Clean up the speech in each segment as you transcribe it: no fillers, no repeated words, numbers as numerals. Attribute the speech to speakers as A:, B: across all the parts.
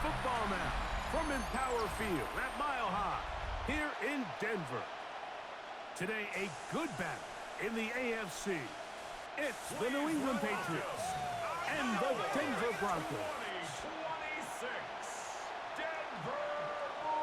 A: football now from Empower Field at Mile High here in Denver. Today, a good battle in the AFC. It's the New England Patriots and the Denver Broncos.
B: 26, Denver Broncos.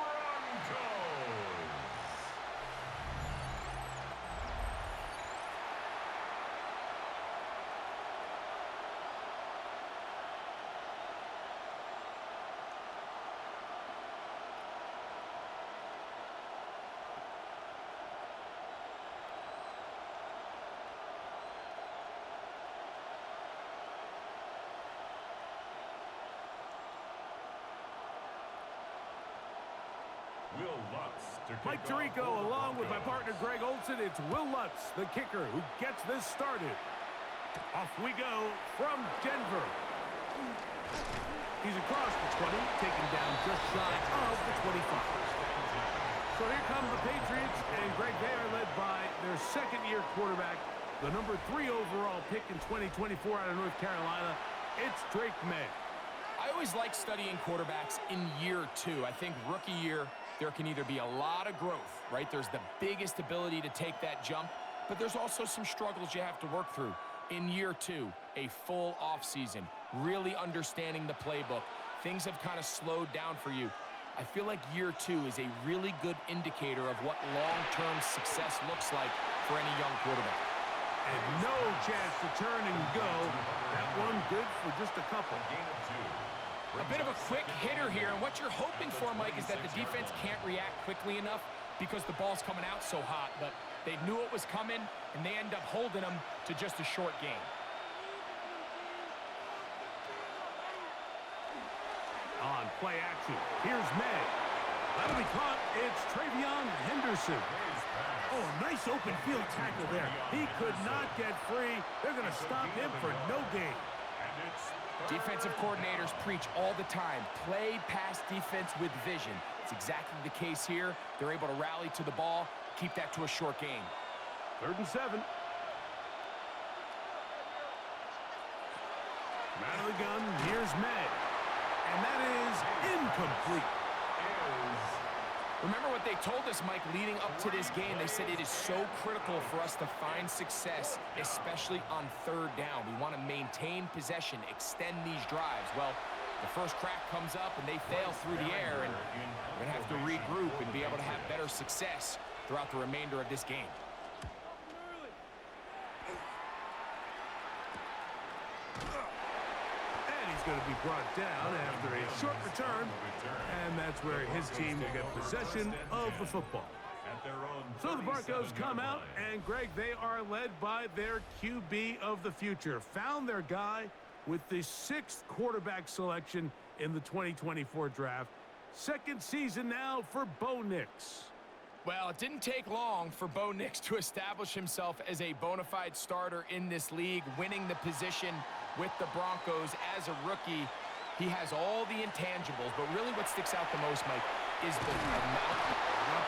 A: Mike Tirico along with my partner Greg Olson. It's Will Lutz, the kicker, who gets this started. Off we go from Denver. He's across the 20, taken down just shy of the 25. So here come the Patriots, and Greg, they are led by their second-year quarterback, the number 3 overall pick in 2024 out of North Carolina. It's Drake May.
C: I always like studying quarterbacks in year 2. I think rookie year, there can either be a lot of growth, right? There's the biggest ability to take that jump, but there's also some struggles you have to work through. In year 2, a full offseason, really understanding the playbook. Things have kind of slowed down for you. I feel like year 2 is a really good indicator of what long-term success looks like for any young quarterback.
A: And no chance to turn and go. That one good for just a couple.
C: A bit of a quick hitter here, and what you're hoping for, Mike, is that the defense can't react quickly enough because the ball's coming out so hot, but they knew it was coming, and they end up holding them to just a short game.
A: On play action, here's May. That'll be caught. It's Travion Henderson. Oh, nice open field tackle there. He could not get free. They're going to stop him for no gain.
C: Defensive coordinators preach all the time, play pass defense with vision. It's exactly the case here. They're able to rally to the ball, keep that to a short game.
A: 3rd and 7. Out of the gun, here's May. And that is incomplete.
C: Remember what they told us, Mike, leading up to this game. They said it is so critical for us to find success, especially on 3rd down. We want to maintain possession, extend these drives. Well, the first crack comes up, and they fail through the air, and we're going to have to regroup and be able to have better success throughout the remainder of this game.
A: Going to be brought down after a short return, and that's where his team will get possession of the football. So the Broncos come out, and Greg, they are led by their QB of the future. Found their guy with the 6th quarterback selection in the 2024 draft. 2nd season now for Bo Nix.
C: Well, it didn't take long for Bo Nix to establish himself as a bona fide starter in this league, winning the position with the Broncos as a rookie. He has all the intangibles, but really what sticks out the most, Mike, is the amount.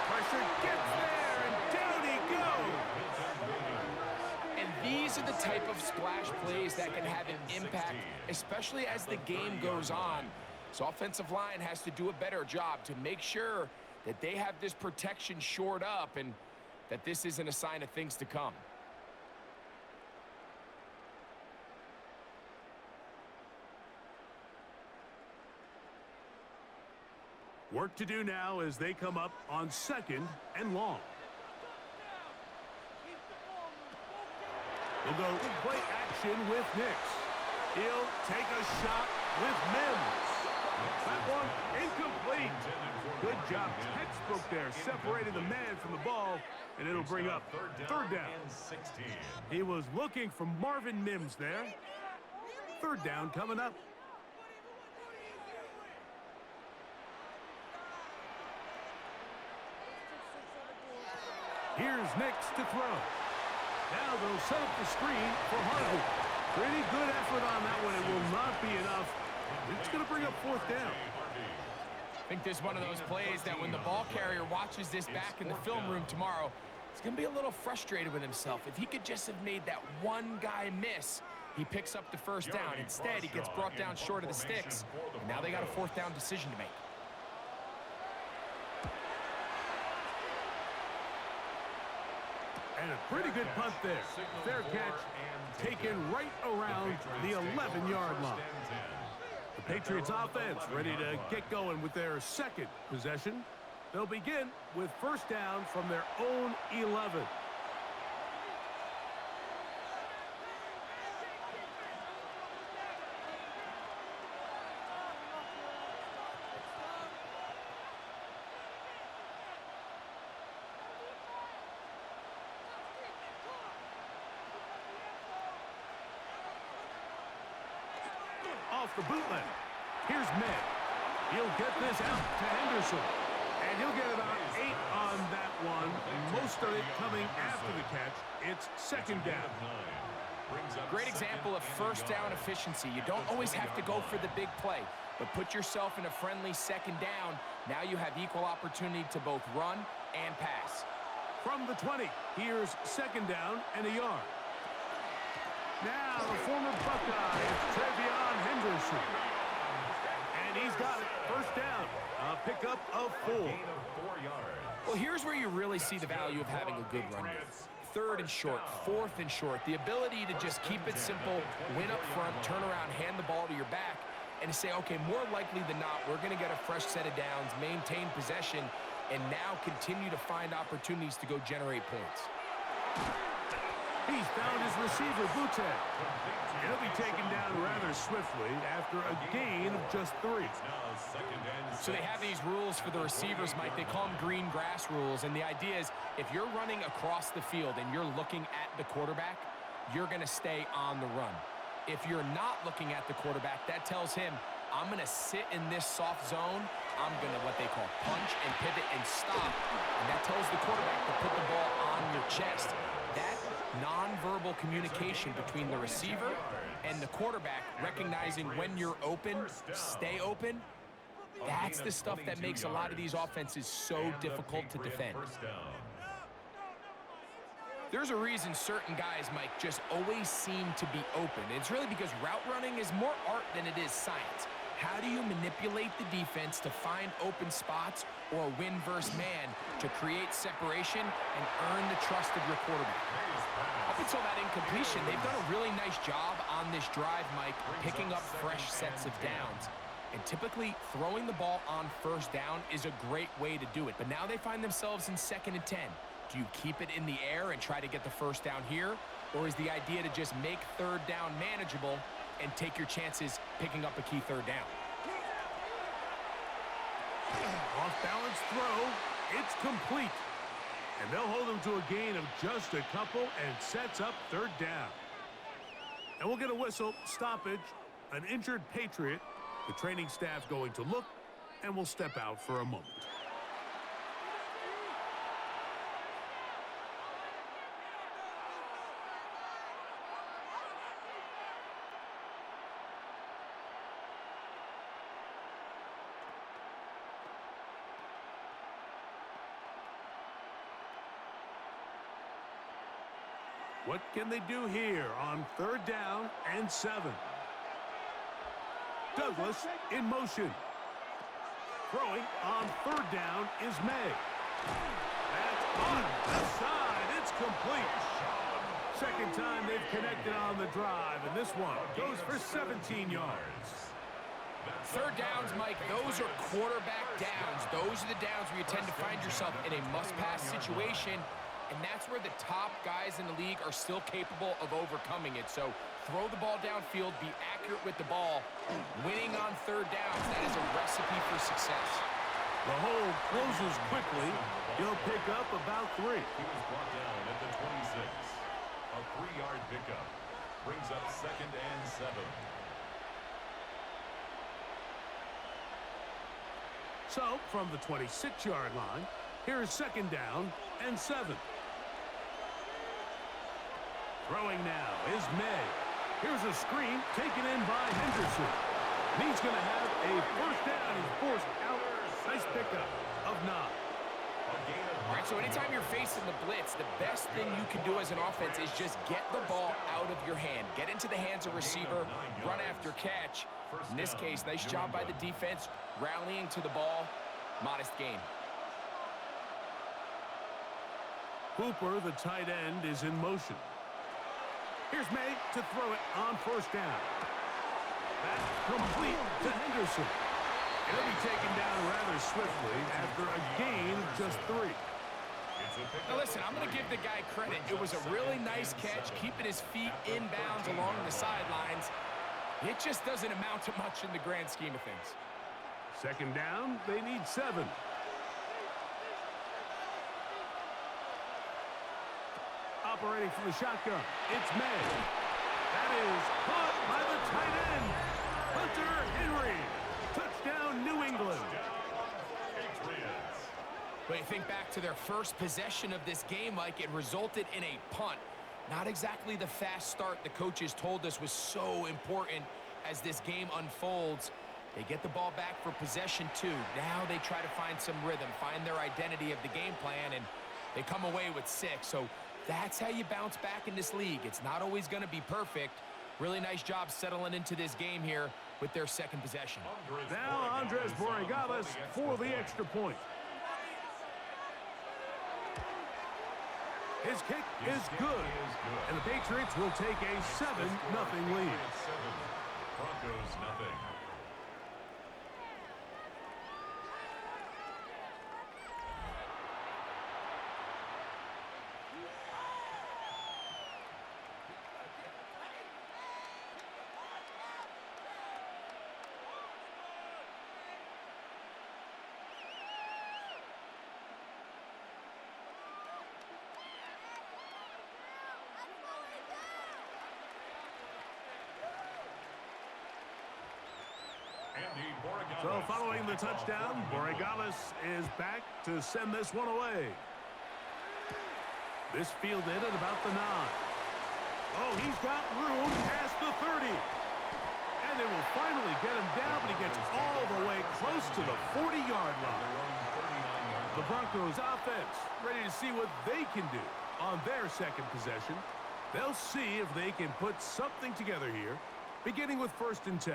A: Pressure gets there, and down he goes.
C: And these are the type of splash plays that can have an impact, especially as the game goes on. So offensive line has to do a better job to make sure that they have this protection shored up and that this isn't a sign of things to come.
A: Work to do now as they come up on 2nd and long. We'll go play action with Nix. He'll take a shot with Mims. That one incomplete. Good job, textbook there, separating the man from the ball, and it'll bring up 3rd down. He was looking for Marvin Mims there. 3rd down coming up. Here's Nix to throw. Now they'll set up the screen for Harvey. Pretty good effort on that one. It will not be enough. It's going to bring up 4th down.
C: I think this is one of those plays that when the ball carrier watches this back in the film room tomorrow, he's going to be a little frustrated with himself. If he could just have made that one guy miss, He picks up the first down. Instead, he gets brought down short of the sticks. And now they got a fourth down decision to make.
A: And a pretty good punt there. Fair catch, taken right around the 11-yard line. The Patriots offense ready to get going with their second possession. They'll begin with first down from their own 11. Off the bootleg. Here's May. He'll get this out to Henderson. And he'll get about 8 on that one. Most of it coming after the catch. It's second down.
C: Great example of first down efficiency. You don't always have to go for the big play, but put yourself in a friendly second down. Now you have equal opportunity to both run and pass.
A: From the 20, here's second down and a yard. Now the former Buckeye, it's Trevion Henderson. And he's got it. First down. A pickup of 4.
C: Well, here's where you really see the value of having a good run game. Third and short, fourth and short. The ability to just keep it simple, win up front, turn around, hand the ball to your back, and to say, okay, more likely than not, we're going to get a fresh set of downs, maintain possession, and now continue to find opportunities to go generate points.
A: He's found his receiver, Boutte. He'll be taken down rather swiftly after a gain of just 3.
C: So they have these rules for the receivers, Mike. They call them green grass rules, and the idea is if you're running across the field and you're looking at the quarterback, you're going to stay on the run. If you're not looking at the quarterback, that tells him, I'm going to sit in this soft zone. I'm going to what they call punch and pivot and stop, and that tells the quarterback to put the ball on your chest. That nonverbal communication between the receiver and the quarterback, recognizing when you're open, stay open, that's the stuff that makes a lot of these offenses so difficult to defend. There's a reason certain guys, Mike, just always seem to be open. It's really because route running is more art than it is science. How do you manipulate the defense to find open spots or win versus man to create separation and earn the trust of your quarterback? Up until that incompletion, they've done a really nice job on this drive, Mike, picking up fresh sets of downs. And typically, throwing the ball on first down is a great way to do it. But now they find themselves in 2nd and 10. Do you keep it in the air and try to get the first down here? Or is the idea to just make third down manageable and take your chances picking up a key third down?
A: Off-balance throw. It's complete. And they'll hold him to a gain of just a couple and sets up third down. And we'll get a whistle, stoppage, an injured Patriot. The training staff going to look, and we'll step out for a moment. What can they do here on third down and 7? Douglas in motion. Throwing on third down is May. That's on the side. It's complete. Second time they've connected on the drive, and this one goes for 17 yards.
C: Third downs, Mike, those are quarterback downs. Those are the downs where you tend to find yourself in a must-pass situation, and that's where the top guys in the league are still capable of overcoming it. So throw the ball downfield, be accurate with the ball. Winning on third downs, that is a recipe for success.
A: The hole closes quickly. He'll pick up about 3.
B: He was brought down at the 26. A 3-yard pickup brings up 2nd and 7.
A: So from the 26-yard line, here's second down and 7. Throwing now is May. Here's a screen taken in by Henderson. And he's going to have a first down. He's forced out. Nice pickup of 9.
B: A gain of
C: All right, so anytime you're facing the blitz, the best thing you can do as an offense is just get the ball out of your hand. Get into the hands of receiver, run after catch. In this case, nice job by the defense, rallying to the ball. Modest gain.
A: Hooper, the tight end, is in motion. Here's May to throw it on first down. That's complete to Henderson. He'll be taken down rather swiftly after a gain of just 3.
C: Now listen, I'm going to give the guy credit. It was a really nice catch, keeping his feet in bounds along the sidelines. It just doesn't amount to much in the grand scheme of things.
A: Second down, they need 7. Operating from the shotgun, it's May. That is caught by the tight end, Hunter Henry. Touchdown, New England.
C: But you think back to their first possession of this game, Mike, it resulted in a punt. Not exactly the fast start the coaches told us was so important as this game unfolds. They get the ball back for possession 2. Now they try to find some rhythm, find their identity of the game plan, and they come away with 6. So that's how you bounce back in this league. It's not always going to be perfect. Really nice job settling into this game here with their second possession.
A: Now Andres Borregales for the extra point. His kick is good, and the Patriots will take a 7-0 lead.
B: Broncos nothing.
A: So following the touchdown, Borregales is back to send this one away. This fielded at about the 9. Oh, he's got room past the 30. And they will finally get him down, but he gets all the way close to the 40-yard line. The Broncos offense ready to see what they can do on their second possession. They'll see if they can put something together here, beginning with 1st and 10.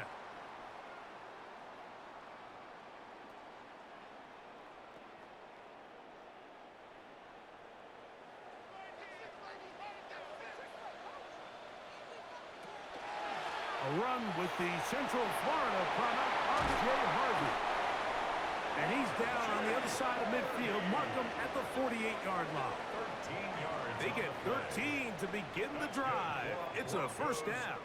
A: A run with the Central Florida product, R.J. Harvey. And he's down on the other side of midfield. Mark him at the 48-yard line.
B: 13 yards.
A: They get 13 to begin the drive. It's a first down.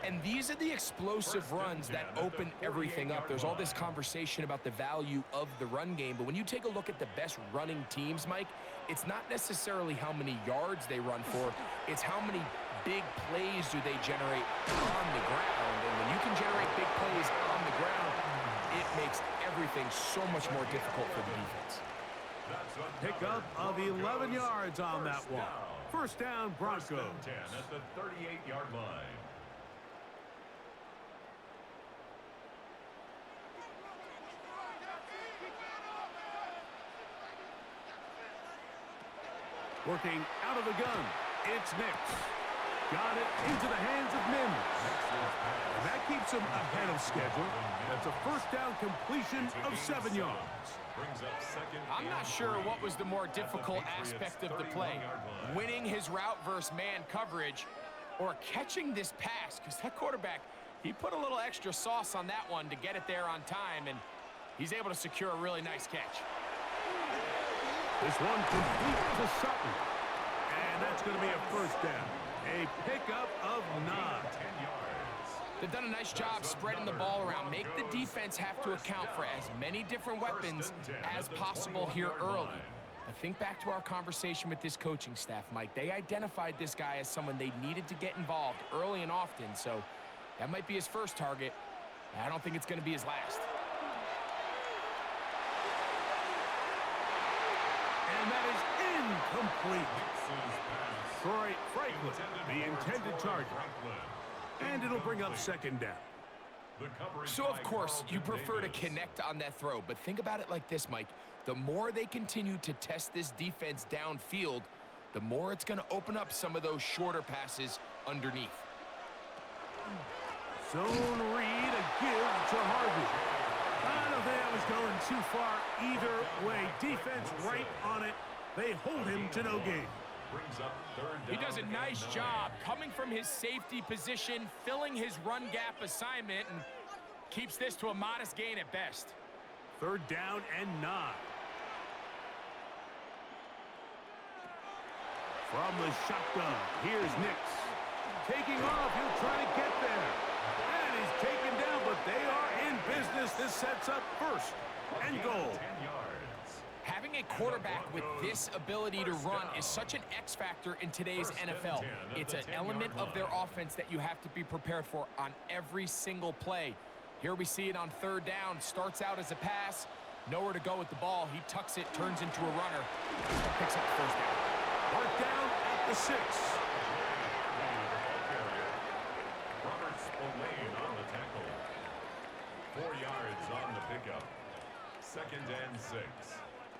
C: And these are the explosive runs that open everything up. There's all this conversation about the value of the run game, but when you take a look at the best running teams, Mike, it's not necessarily how many yards they run for, it's how many big plays do they generate on the ground. And when you can generate big plays on the ground, it makes everything so much more difficult for the defense.
A: Pickup of 11 yards on that one. First down, Broncos.
B: 10 at the 38-yard line.
A: Working out of the gun, it's Nix. Got it into the hands of Mims. And that keeps him ahead of schedule. That's a first down completion of 7 yards.
C: I'm not sure what was the more difficult aspect of the play. Winning his route versus man coverage or catching this pass, because that quarterback, he put a little extra sauce on that one to get it there on time, and he's able to secure a really nice catch.
A: This one complete to Sutton. And that's going to be a first down. A pickup of 9.
C: They've done a nice job spreading the ball around. Make the defense have to account for as many different weapons as possible here early. But think back to our conversation with this coaching staff, Mike. They identified this guy as someone they needed to get involved early and often. So that might be his first target. I don't think it's going to be his last.
A: And that is incomplete. Troy Franklin, the intended target. And it'll bring up second down.
C: So, of course, you prefer to connect on that throw, but think about it like this, Mike. The more they continue to test this defense downfield, the more it's going to open up some of those shorter passes underneath.
A: Zone read, a give to Harvey. I don't think that was going too far either way. Defense right on it. They hold him to no gain.
C: He does a nice job coming from his safety position, filling his run gap assignment, and keeps this to a modest gain at best.
A: 3rd down and 9. From the shotgun, here's Nix. Taking off, he'll try to get there. And he's taken down, but they are in business. This sets up 1st and goal.
C: Having a quarterback with this ability to run is such an X factor in today's NFL. It's an element of their offense that you have to be prepared for on every single play. Here we see it on 3rd down. Starts out as a pass. Nowhere to go with the ball. He tucks it, turns into a runner. Picks up the 1st down.
A: Mark down at the 6.
B: Robert Spillane on the tackle. 4 yards on the pickup. 2nd and 6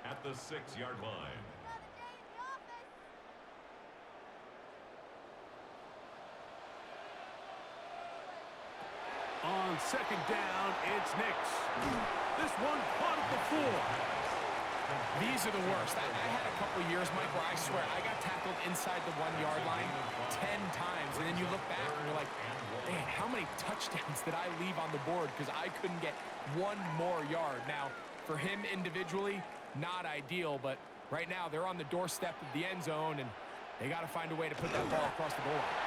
B: at the 6-yard line.
A: On 2nd down, it's Nix. This one caught at the 4.
C: These are the worst. I had a couple years, Mike, where I swear I got tackled inside the 1-yard line 10 times, and then you look back and you're like, man, how many touchdowns did I leave on the board because I couldn't get one more yard? Now, for him individually, not ideal, but right now they're on the doorstep of the end zone, and they got to find a way to put that ball across the goal line.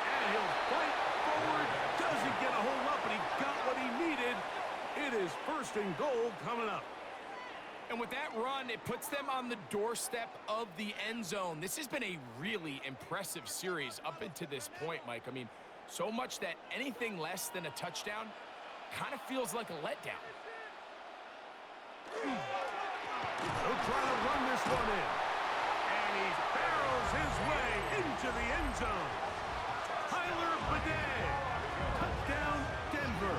A: And he'll fight forward. Doesn't get a hold up, but he got what he needed. It is 1st and goal coming up.
C: And with that run, it puts them on the doorstep of the end zone. This has been a really impressive series up until this point, Mike. I mean, so much that anything less than a touchdown kind of feels like a letdown.
A: He'll try to run this one in. And he barrels his way into the end zone. Tyler Bidet. Touchdown, Denver.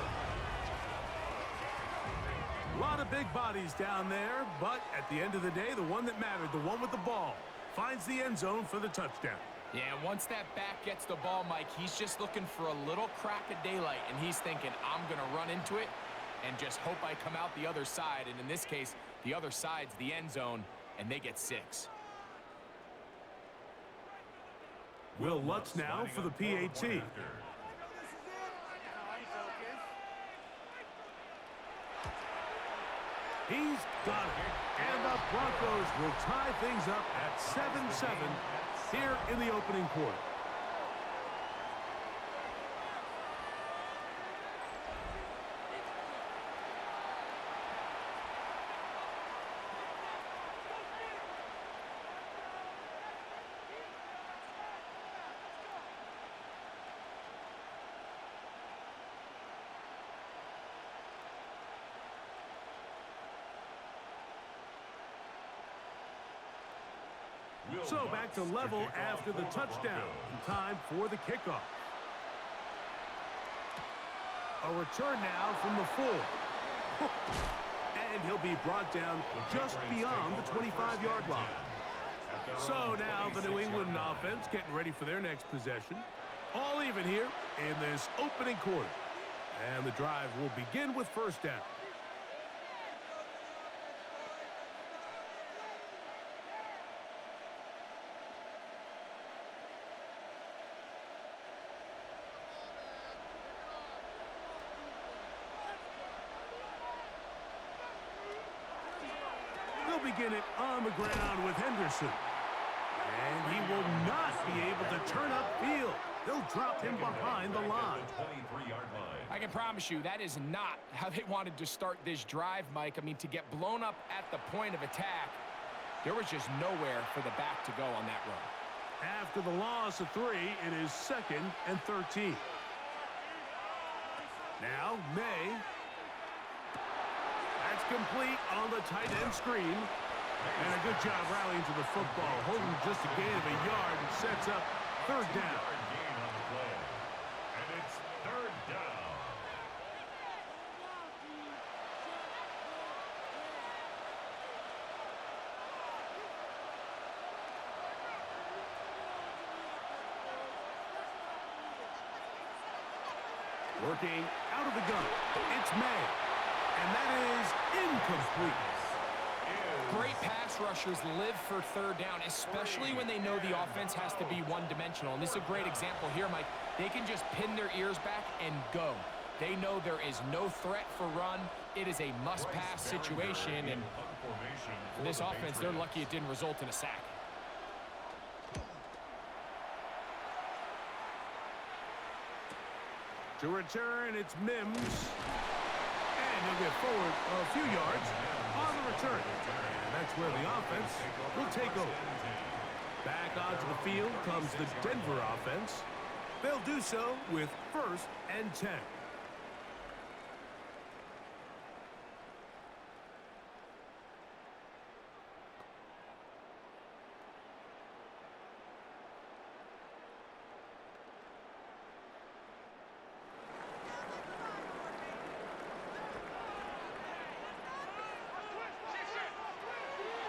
A: A lot of big bodies down there, but at the end of the day, the one that mattered, the one with the ball, finds the end zone for the touchdown.
C: Yeah, once that back gets the ball, Mike, he's just looking for a little crack of daylight, and he's thinking, I'm going to run into it and just hope I come out the other side. And in this case, the other side's the end zone, and they get 6.
A: Will Lutz now for the PAT. He's got it. And the Broncos will tie things up at 7-7 here in the opening quarter. So back to level after the touchdown. Time for the kickoff. A return now from the 4. And he'll be brought down just beyond the 25-yard line. So now the New England offense getting ready for their next possession. All even here in this opening quarter. And the drive will begin with 1st down. Begin it on the ground with Henderson. And he will not be able to turn upfield. They'll drop him behind the line.
C: I can promise you that is not how they wanted to start this drive, Mike. I mean, to get blown up at the point of attack, there was just nowhere for the back to go on that run.
A: After the loss of 3, it is 2nd and 13. Now, May. That's complete on the tight end screen. And a good job rallying to the football, holding just a gain of a yard and sets up 3rd down.
B: And it's 3rd down.
A: Working out of the gun. It's May. And that is incomplete.
C: Great pass rushers live for third down, especially when they know the offense has to be one-dimensional. And this is a great example here, Mike. They can just pin their ears back and go. They know there is no threat for run. It is a must-pass situation. And for this offense, they're lucky it didn't result in a sack.
A: To return, it's Mims. And he'll get forward a few yards on the return. And that's where the offense will take over. Back onto the field comes the Denver offense. They'll do so with 1st and 10.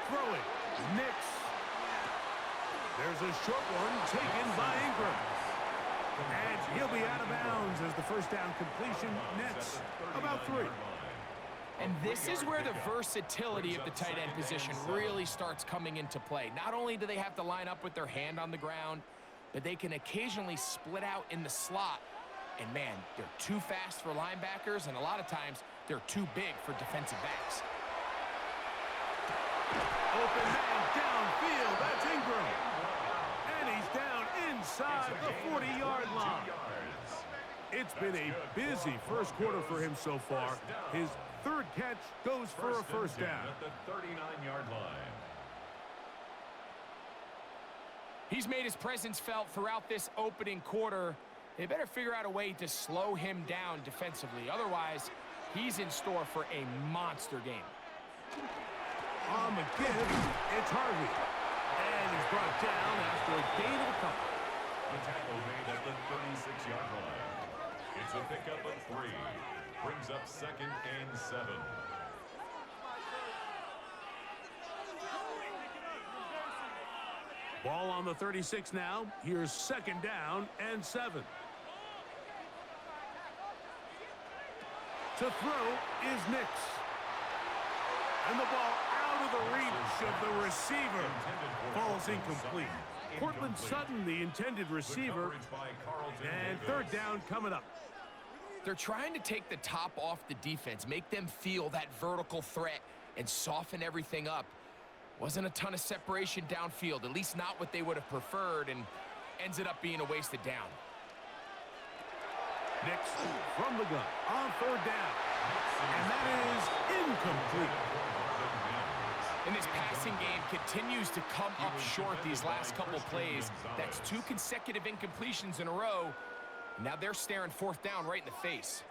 A: Throwing, Nix. There's a short one taken by Ingram. And he'll be out of bounds as the first down completion nets about 3.
C: And this is where the versatility of the tight end position really starts coming into play. Not only do they have to line up with their hand on the ground, but they can occasionally split out in the slot. And man, they're too fast for linebackers, and a lot of times they're too big for defensive backs.
A: Open man downfield, that's Ingram. And he's down inside the 40-yard line. It's been a busy first quarter for him so far. His 3rd catch goes for a first down.
B: At the 39-yard line.
C: He's made his presence felt throughout this opening quarter. They better figure out a way to slow him down defensively. Otherwise, he's in store for a monster game.
A: On the give, it's Harvey. And he's brought down after a gain of a couple.
B: The tackle made at the 36-yard line. It's a pickup of 3. Brings up 2nd and 7.
A: Ball on the 36 now. Here's 2nd down and 7. To throw is Nix. And the ball out of the reach of the receiver. Falls incomplete. Cortland Sutton, the intended receiver. And 3rd down coming up.
C: They're trying to take the top off the defense, make them feel that vertical threat, and soften everything up. Wasn't a ton of separation downfield, at least not what they would have preferred, and ends it up being a wasted down.
A: Nix from the gun on 3rd down. And that is incomplete.
C: And this passing game continues to come up short these last couple plays. That's 2 consecutive incompletions in a row. Now they're staring 4th down right in the face.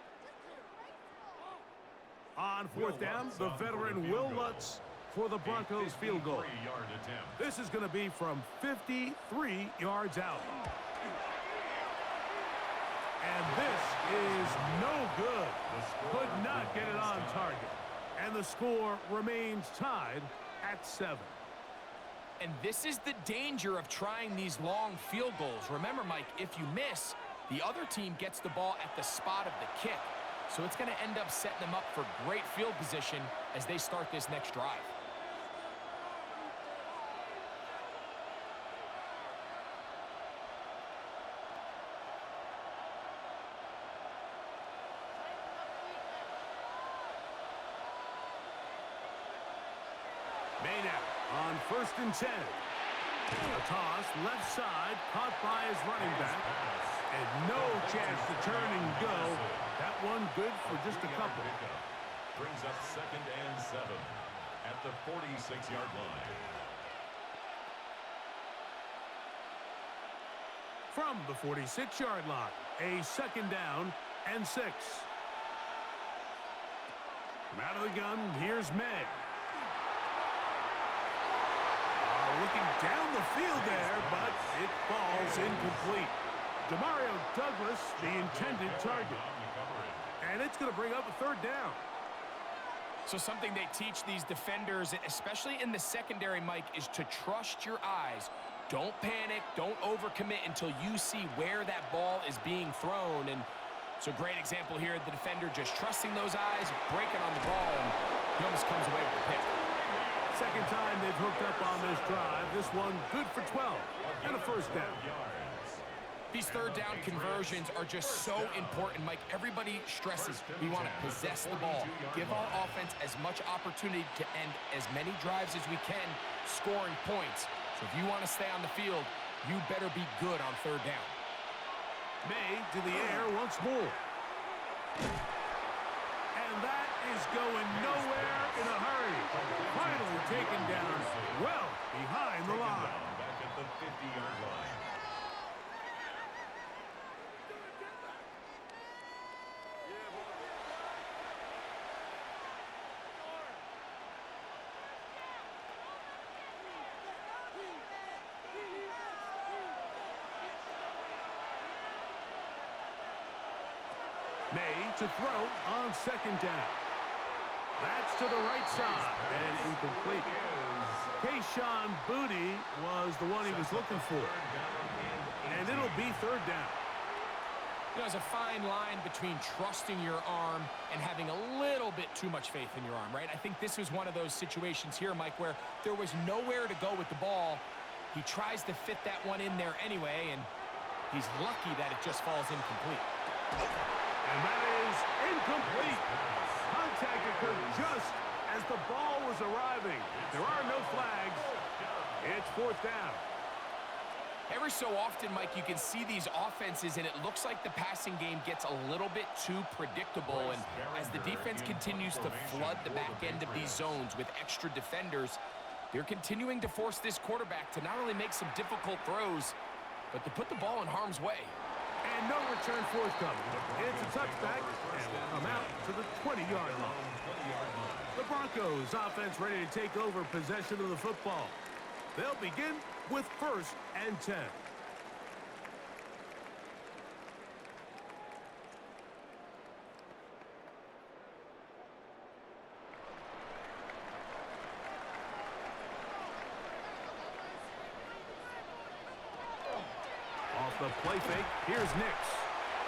A: On 4th down, the veteran Will Lutz for the Broncos field goal. This is going to be from 53 yards out. And this is no good. Could not get it on target. And the score remains tied at 7.
C: And this is the danger of trying these long field goals. Remember, Mike, if you miss, the other team gets the ball at the spot of the kick. So it's going to end up setting them up for great field position as they start this next drive.
A: Maynard on 1st and 10. A toss left side caught by his running back. And no chance to turn and go. That one good for just a couple.
B: Brings up 2nd and 7 at the 46-yard line.
A: From the 46-yard line, a 2nd down and 6. From out of the gun, here's May. Looking down the field there, but it falls incomplete. Demario Douglas, the intended target. And it's going to bring up a 3rd down.
C: So something they teach these defenders, especially in the secondary, Mike, is to trust your eyes. Don't panic. Don't overcommit until you see where that ball is being thrown. And So great example here, the defender just trusting those eyes, breaking on the ball, and he almost comes away with the pick.
A: Second time they've hooked up on this drive. This one good for 12 and a first down.
C: These third down conversions are just so important, Mike. Everybody stresses we want to possess the ball, give our offense as much opportunity to end as many drives as we can, scoring points. So if you want to stay on the field, you better be good on third down.
A: May to the air once more. And that is going nowhere in a hurry. Finally taken down well behind the line.
B: Back at the 50-yard line.
A: May to throw on second down. That's to the right side and incomplete. Kayshawn Booty was the one he was looking for. And it'll be third down.
C: You know, there's a fine line between trusting your arm and having a little bit too much faith in your arm, right? I think this was one of those situations here, Mike, where there was nowhere to go with the ball. He tries to fit that one in there anyway, and he's lucky that it just falls incomplete.
A: And that is incomplete. Contact occurred just as the ball was arriving. There are no flags. It's fourth down.
C: Every so often, Mike, you can see these offenses, and it looks like the passing game gets a little bit too predictable. And as the defense continues to flood the back end of these zones with extra defenders, they're continuing to force this quarterback to not only make some difficult throws, but to put the ball in harm's way.
A: And no return forthcoming. It's a touchback, and will come out to the 20-yard line. The Broncos offense ready to take over possession of the football. They'll begin with 1st and 10. Off the play fake, here's Nix.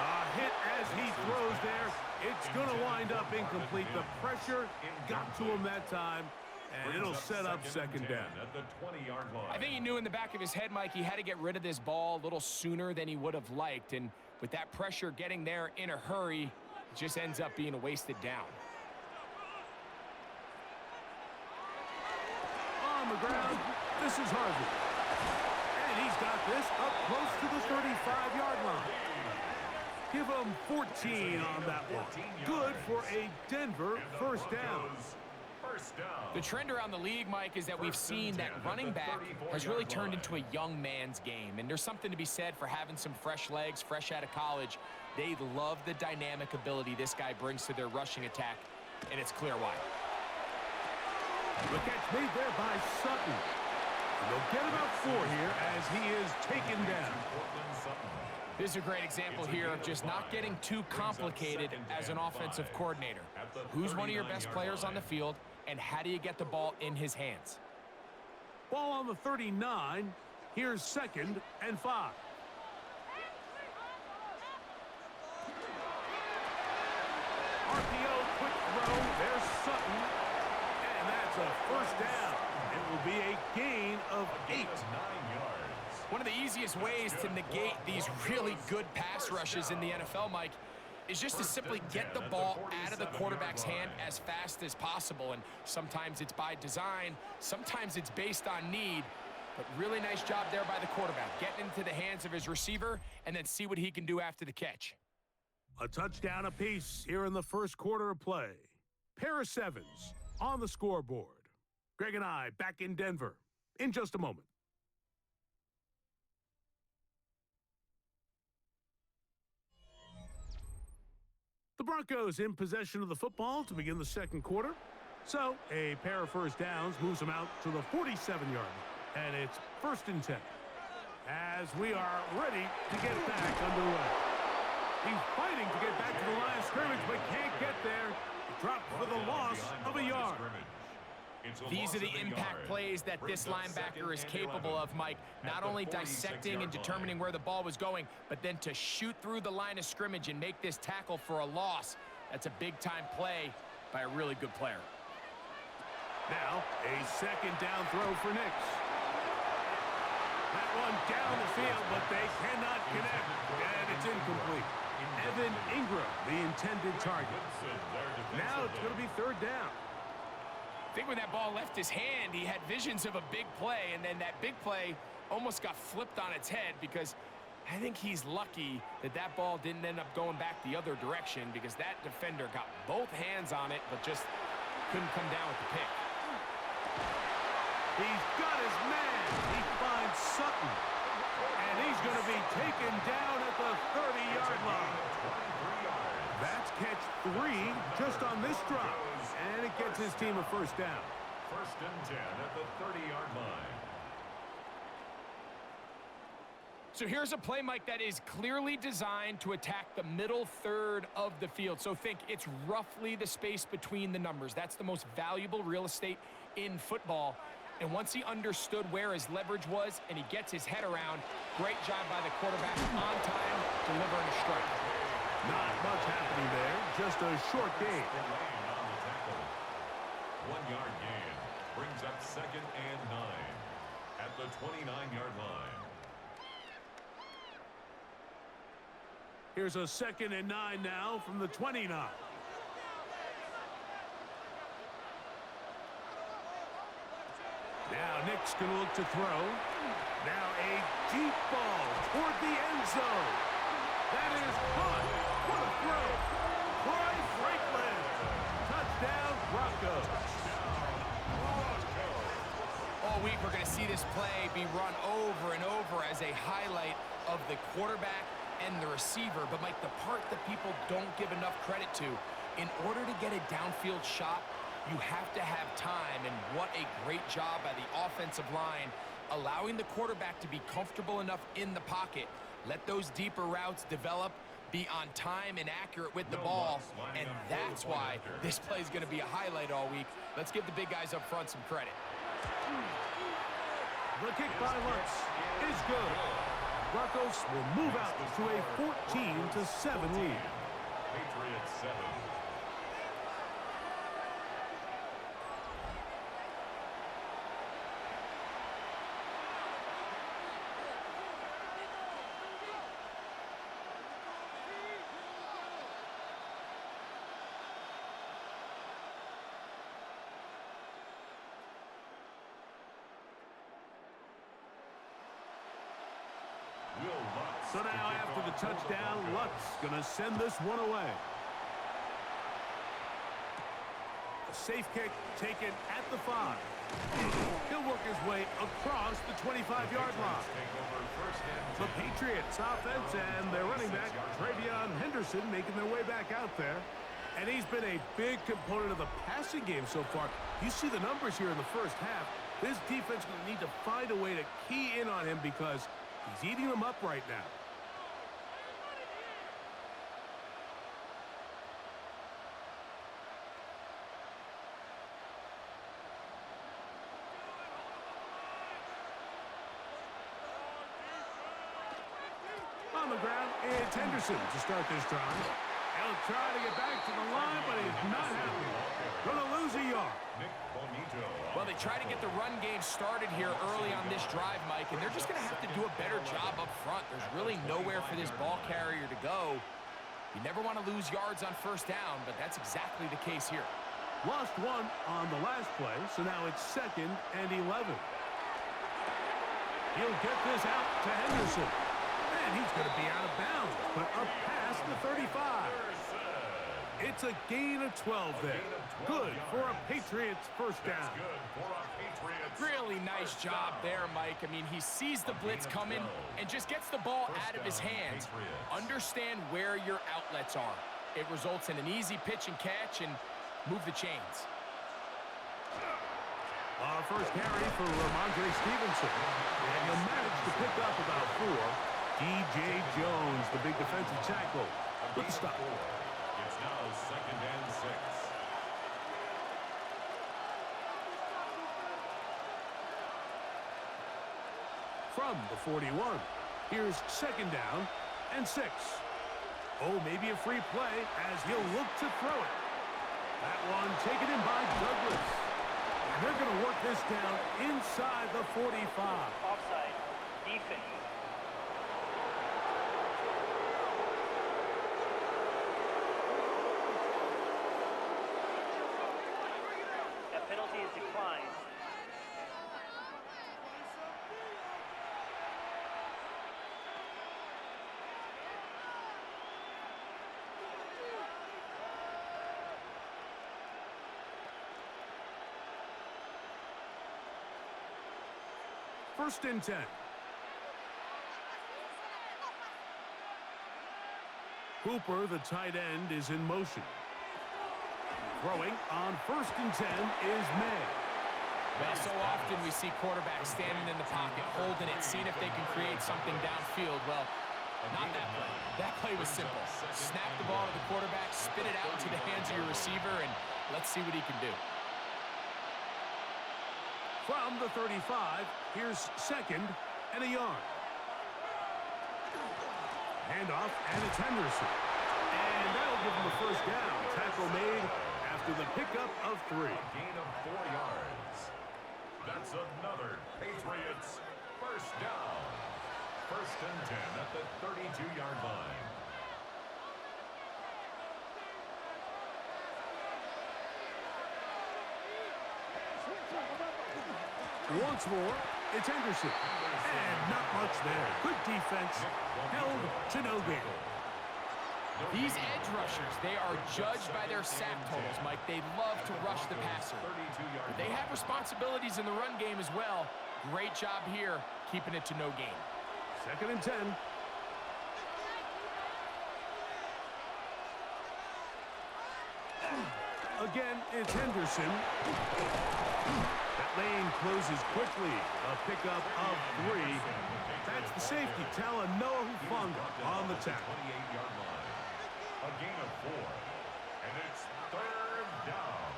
A: A hit as he throws there. It's going to wind up incomplete. The pressure got to him that time, and it'll set up second down.
B: At the 20-yard line.
C: I think he knew in the back of his head, Mike, he had to get rid of this ball a little sooner than he would have liked. And with that pressure getting there in a hurry, it just ends up being a wasted down.
A: On the ground, this is Harvey. And he's got this up close to the 35-yard line. Give him 14 on that one. Good for a Denver first down.
C: The trend around the league, Mike, is that we've seen that running back has really turned into a young man's game. And there's something to be said for having some fresh legs, fresh out of college. They love the dynamic ability this guy brings to their rushing attack, and it's clear why.
A: The catch made there by Sutton. And they'll get about 4 here as he is taken down.
C: This is a great example here of just not getting too complicated as an offensive coordinator. Who's one of your best players on the field, and how do you get the ball in his hands?
A: Ball on the 39. Here's 2nd and 5. RPO, quick throw. There's Sutton. And that's a first down. It will be a gain of 8.
B: 9 yards.
C: One of the easiest ways to negate these really good pass rushes in the NFL, Mike, is just to simply get the ball out of the quarterback's hand as fast as possible. And sometimes it's by design, sometimes it's based on need. But really nice job there by the quarterback, getting into the hands of his receiver and then see what he can do after the catch.
A: A touchdown apiece here in the first quarter of play. Pair of 7s on the scoreboard. Greg and I back in Denver in just a moment. The Broncos in possession of the football to begin the second quarter. So a pair of first downs moves them out to the 47-yard line. And it's 1st and 10. As we are ready to get back underway. He's fighting to get back to the line of scrimmage, but can't get there. He dropped for the loss of a yard.
C: These are the impact plays that this linebacker is capable of, Mike. not only dissecting and determining where the ball was going, but then to shoot through the line of scrimmage and make this tackle for a loss. That's a big-time play by a really good player.
A: Now, a second down throw for Knicks. That one down the field, but they cannot connect, and it's incomplete. Evan Ingram, the intended target. Now it's going to be third down.
C: I think when that ball left his hand, he had visions of a big play, and then that big play almost got flipped on its head because I think he's lucky that that ball didn't end up going back the other direction because that defender got both hands on it but just couldn't come down with the pick.
A: He's got his man. He finds Sutton. And he's going to be taken down at the 30-yard line. That's catch 3 just on this drop. And it gets his team a first down.
B: First and 10 at the 30-yard line.
C: So here's a play, Mike, that is clearly designed to attack the middle third of the field. So think it's roughly the space between the numbers. That's the most valuable real estate in football. And once he understood where his leverage was and he gets his head around, great job by the quarterback on time, delivering a strike.
A: Not much happening there, just a short gain.
B: 1 yard gain brings up second and 9 at the 29-yard line.
A: Here's a second and 9 now from the 29. Now Nick's going to look to throw. Now a deep ball toward the end zone. That is caught. What a throw. Troy Franklin. Touchdown, Broncos.
C: All week we're going to see this play be run over and over as a highlight of the quarterback and the receiver. But, Mike, the part that people don't give enough credit to, in order to get a downfield shot, you have to have time, and what a great job by the offensive line, allowing the quarterback to be comfortable enough in the pocket, let those deeper routes develop, be on time and accurate with the ball, and that's why this play is going to be a highlight all week. Let's give the big guys up front some credit.
A: The kick by Lutz is good. Broncos will move out to a 14-7 lead.
B: Patriots 7.
A: So now after the touchdown, Lutz going to send this one away. A safe kick taken at the 5. He'll work his way across the 25-yard line. The Patriots offense and their running back, Travion Henderson, making their way back out there. And he's been a big component of the passing game so far. You see the numbers here in the first half. This defense will need to find a way to key in on him because he's eating them up right now. On the ground, it's Henderson to start this drive. He'll try to get back to the line, but he's not happy. Gonna lose a yard.
C: Well, they try to get the run game started here early on this drive, Mike, and they're just going to have to do a better job up front. There's really nowhere for this ball carrier to go. You never want to lose yards on first down, but that's exactly the case here.
A: Lost one on the last play, so now it's 2nd and 11. He'll get this out to Henderson. And he's going to be out of bounds, but up past the 35. It's a gain of 12 there. Good for a Patriots first down.
C: Really nice job there, Mike. I mean, he sees the blitz coming and just gets the ball out of his hands. Understand where your outlets are. It results in an easy pitch and catch and move the chains.
A: First carry for Ramondre Stevenson. And he'll manage to pick up about 4. DJ Jones, the big defensive tackle, with the stop.
B: It's now 2nd and 6.
A: from the 41. Here's second down and 6. Oh, maybe a free play as he'll look to throw it. That one taken in by Douglas. And they're going to work this down inside the 45.
D: Offside. Defense. That penalty is declined.
A: First and 10. Hooper, the tight end, is in motion. Throwing on first and 10 is May.
C: Well, so often we see quarterbacks standing in the pocket, holding it, seeing if they can create something downfield. Well, not that play. That play was simple. Snap the ball to the quarterback, spit it out into the hands of your receiver, and let's see what he can do.
A: From the 35, here's second and a yard. Handoff, and it's Henderson. And that'll give him the first down. Tackle made after the pickup of 3.
B: Gain of 4 yards. That's another Patriots first down. First and 10 at the 32-yard line.
A: Once more, it's Henderson. And not much there. Good defense. Held to no gain.
C: These edge rushers, they are judged by their sack totals, Mike. They love to rush the passer. But they have responsibilities in the run game as well. Great job here, keeping it to no gain.
A: Second and 10. Again, it's Henderson. That lane closes quickly. A pickup of 3. That's the safety, Talanoa Hufanga on the tackle.
B: 28-yard line. A gain of 4. And it's third down.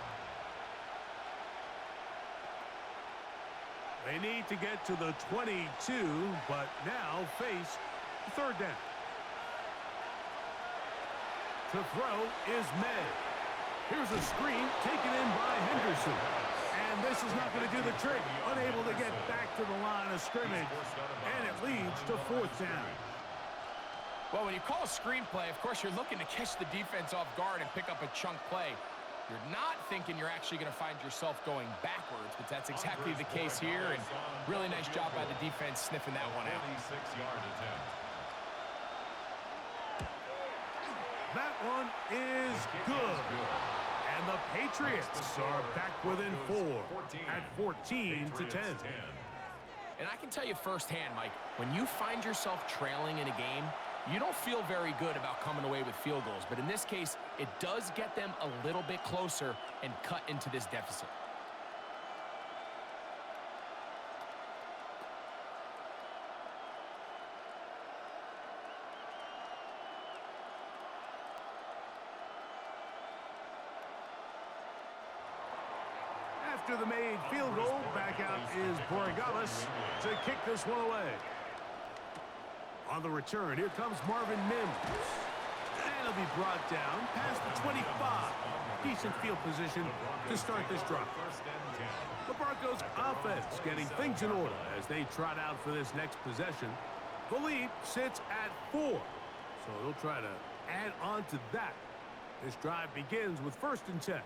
A: They need to get to the 22, but now face third down. To throw is May. Here's a screen taken in by Henderson. And this is not going to do the trick. Unable to get back to the line of scrimmage. And it leads to fourth down.
C: Well, when you call a screenplay, of course, you're looking to catch the defense off guard and pick up a chunk play. You're not thinking you're actually going to find yourself going backwards, but that's exactly the case here, and really nice job by the defense sniffing that one out.
B: 46-yard attempt.
A: That one is good. And the Patriots are back within 4 at 14 to 10.
C: And I can tell you firsthand, Mike, when you find yourself trailing in a game, you don't feel very good about coming away with field goals. But in this case, it does get them a little bit closer and cut into this deficit.
A: After the made field goal, back out is Borregales to kick this one away. On the return, here comes Marvin Mims. And he'll be brought down past the 25. Decent field position to start this drive. The Broncos offense getting things in order as they trot out for this next possession. The lead sits at 4. So they'll try to add on to that. This drive begins with first and 10.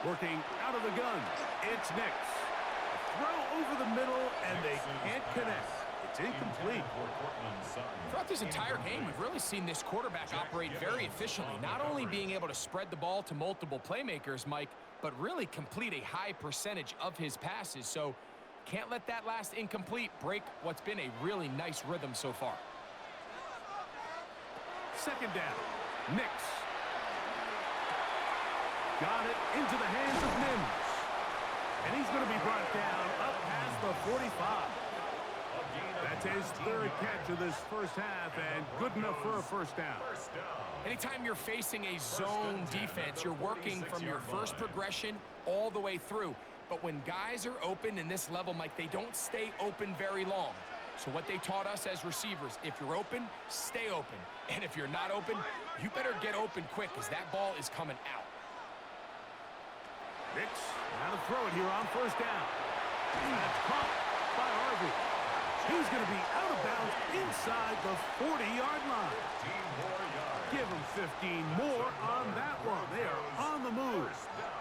A: Working out of the gun, it's Nix. Throw over the middle, and they can't connect. It's incomplete.
C: Throughout this entire game, we've really seen this quarterback operate very efficiently, not only being able to spread the ball to multiple playmakers, Mike, but really complete a high percentage of his passes. So can't let that last incomplete break what's been a really nice rhythm so far.
A: Second down, Nix. Got it into the hands of Mims. And he's going to be brought down up past the 45. That's his third catch of this first half, and good enough for a first down.
C: Anytime you're facing a zone defense, you're working from your first progression all the way through. But when guys are open in this level, Mike, they don't stay open very long. So what they taught us as receivers, if you're open, stay open. And if you're not open, you better get open quick because that ball is coming out.
A: Nix, now to throw it here on first down. That's caught by Harvey. He's going to be out of bounds inside the 40-yard line. Give him 15 more on that one. They are on the move.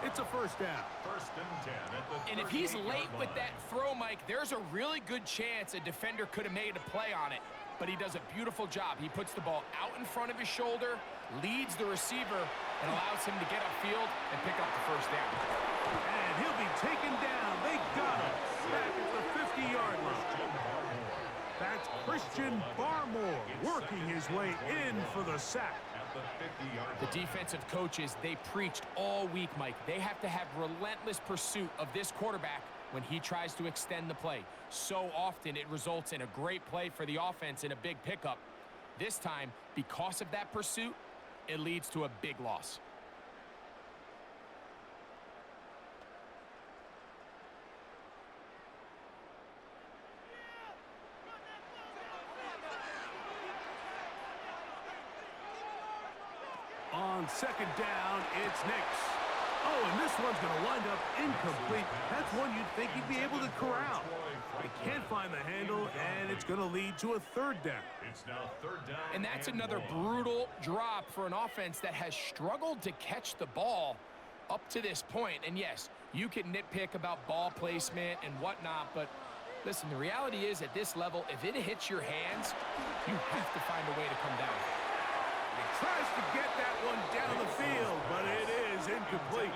A: It's a first down.
B: First and 10 at the
C: And if he's
B: 38-yard
C: late with
B: line.
C: that throw, Mike, there's a really good chance a defender could have made a play on it. But he does a beautiful job. He puts the ball out in front of his shoulder, leads the receiver, and allows him to get upfield and pick up the first down.
A: And he'll be taken down. They got him back at the 50-yard line. That's Christian Barmore working his way in for the sack.
B: At the 50-yard
C: The defensive coaches, they preached all week, Mike. They have to have relentless pursuit of this quarterback when he tries to extend the play. So often it results in a great play for the offense and a big pickup. This time, because of that pursuit, it leads to a big loss.
A: On second down, it's Nix. Oh, and this one's going to wind up incomplete. That's one you'd think he'd be able to corral. They can't find the handle, and it's going to lead to a third down.
B: It's now third down.
C: And that's
B: and
C: another
B: 1.
C: brutal drop for an offense that has struggled to catch the ball up to this point. And yes, you can nitpick about ball placement and whatnot, but listen, the reality is at this level, if it hits your hands, you have to find a way to come down.
A: He tries to get that one down the field, but it is incomplete.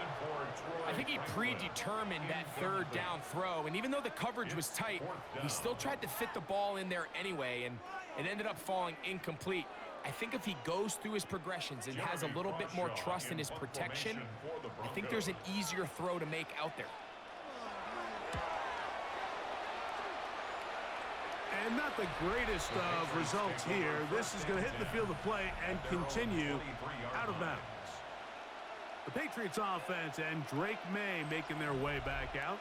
C: I think he predetermined that third down throw, and even though the coverage was tight, he still tried to fit the ball in there anyway, and it ended up falling incomplete. I think if he goes through his progressions and has a little bit more trust in his protection, I think there's an easier throw to make out there.
A: And not the greatest of results here. This is going to hit the field of play and continue out of bounds. The Patriots offense and Drake May making their way back out.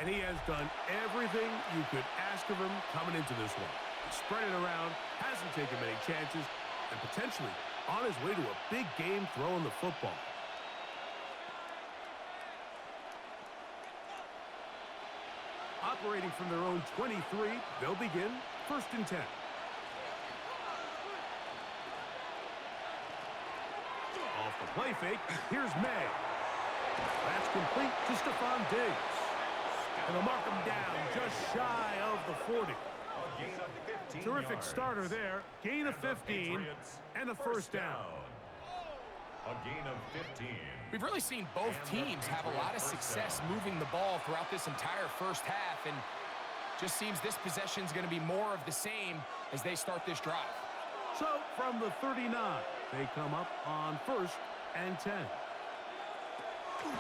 A: And he has done everything you could ask of him coming into this one. He's spread it around, hasn't taken many chances, and potentially on his way to a big game throwing the football. Operating from their own 23, they'll begin first and 10. Off the play fake, here's May. That's complete to Stephon Diggs. And they'll mark him down just shy of the 40.
B: A gain of 15
A: Terrific
B: yards.
A: starter there. Gain of 15 and a first down.
B: A gain of 15.
C: We've really seen both teams have a lot of success moving the ball throughout this entire first half, and just seems this possession is going to be more of the same as they start this drive.
A: So from the 39, they come up on first and 10.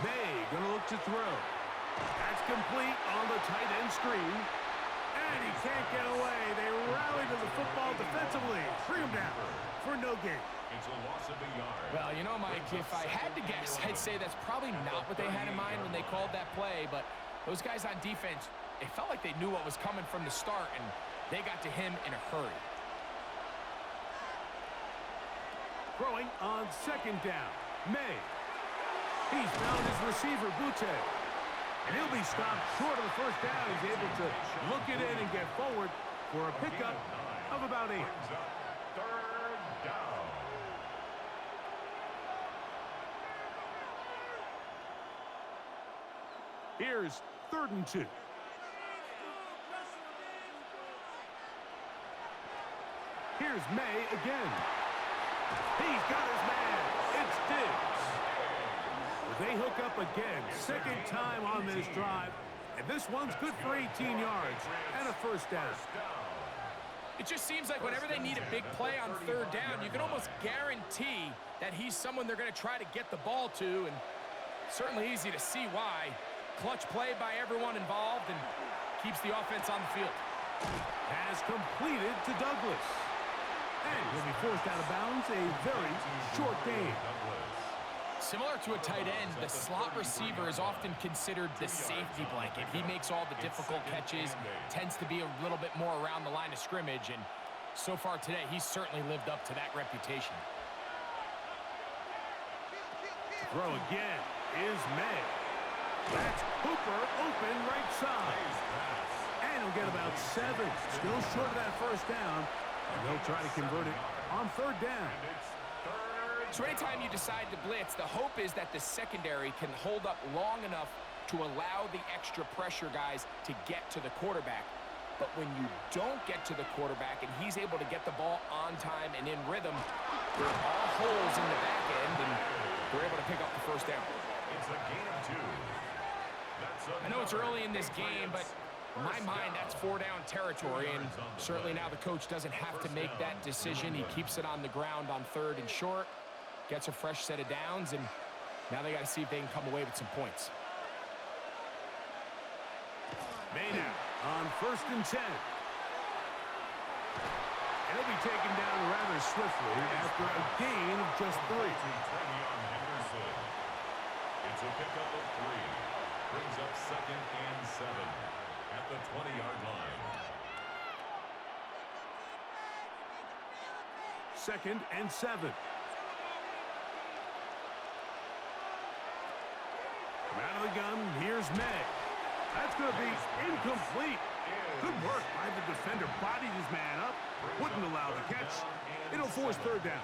A: May gonna look to throw. That's complete on the tight end screen. And he can't get away. They rally to the football defensively. Bring him down for no gain.
B: It's a loss of a yard.
C: Well, you know, Mike, if I had to guess, I'd say that's probably not what they had in mind when they called that play, but those guys on defense, it felt like they knew what was coming from the start, and they got to him in a hurry.
A: Throwing on second down. May. He's found his receiver, Butte. And he'll be stopped short of the first down. He's able to look it in and get forward for a pickup of about 8.
B: Third down.
A: Here's 3rd and 2. Here's May again. He's got his man. It's Diggs. They hook up again. Second time on this drive. And this one's good for 18 yards and a first down.
C: It just seems like whenever they need a big play on third down, you can almost guarantee that he's someone they're going to try to get the ball to, and certainly easy to see why. Clutch play by everyone involved and keeps the offense on the field.
A: Has completed to Douglas. And he'll be forced out of bounds. A very short game.
C: Similar to a tight end, the slot receiver is often considered the safety blanket. He makes all the difficult catches, tends to be a little bit more around the line of scrimmage, and so far today, he's certainly lived up to that reputation.
A: Throw again is May. That's Hooper open right side. And he'll get about 7. Still short of that first down. And they'll try to convert it on third down.
C: So anytime you decide to blitz, the hope is that the secondary can hold up long enough to allow the extra pressure guys to get to the quarterback. But when you don't get to the quarterback and he's able to get the ball on time and in rhythm, there are all holes in the back end, and they're able to pick up the first down.
B: It's a gain of 2.
C: I know it's early in this game, but in my mind, that's 4-down territory, and certainly now the coach doesn't have to make that decision. He keeps it on the ground on 3rd and short, gets a fresh set of downs, and now they got to see if they can come away with some points.
A: Maynard on 1st and 10. And he'll be taken down rather swiftly after a gain of just 3.
B: It's a pickup of 3. Brings up 2nd and 7 at the 20-yard line.
A: 2nd and 7. From out of the gun, here's May. That's going to be incomplete. Good work by the defender. Bodied his man up. Wouldn't allow the catch. It'll force 3rd down.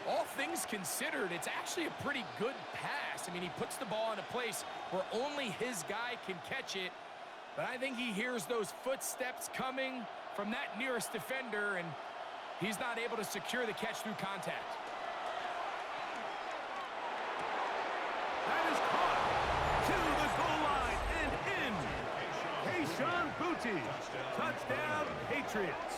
C: All things considered, it's actually a pretty good pass. I mean, he puts the ball in a place where only his guy can catch it. But I think he hears those footsteps coming from that nearest defender, and he's not able to secure the catch through contact.
A: That is caught to the goal line and in. Kayshon Boutte. Touchdown, Patriots.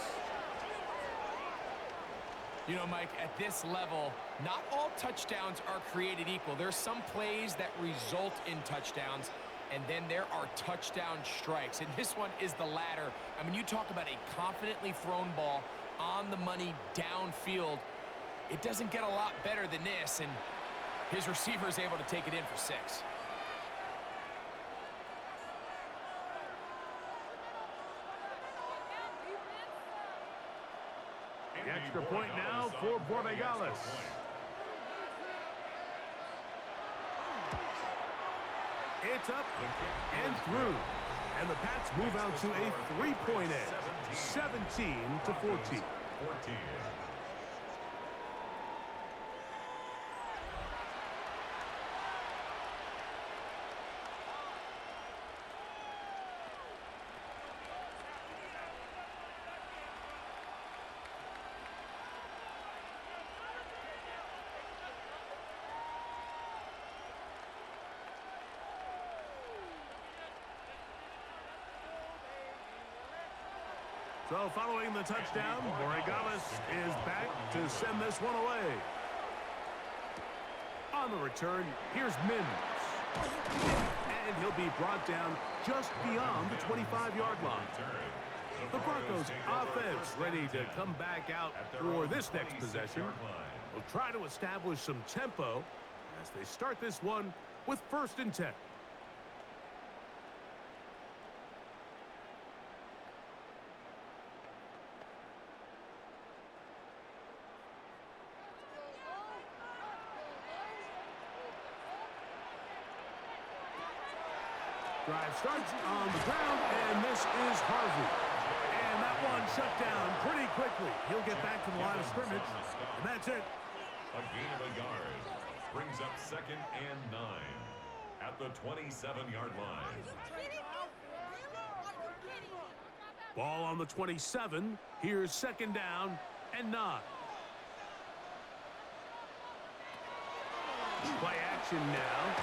C: You know, Mike, at this level, not all touchdowns are created equal. There's some plays that result in touchdowns, and then there are touchdown strikes. And this one is the latter. I mean, you talk about a confidently thrown ball on the money downfield. It doesn't get a lot better than this, and his receiver is able to take it in for 6.
A: The extra point now for Borregales. It's up and through. And the Pats move out to a 3-point edge, 17-14. So following the touchdown, Borregales is back to send this one away. On the return, here's Mims. And he'll be brought down just beyond the 25-yard line. The Broncos offense ready to come back out for this next possession. Will try to establish some tempo as they start this one with 1st and 10. Drive starts on the ground, and this is Harvey. And that one shut down pretty quickly. He'll get back to the line of scrimmage, and that's it.
B: A gain of a yard. Brings up 2nd and 9 at the 27-yard line.
A: Ball on the 27. Here's 2nd down and 9. Play action now.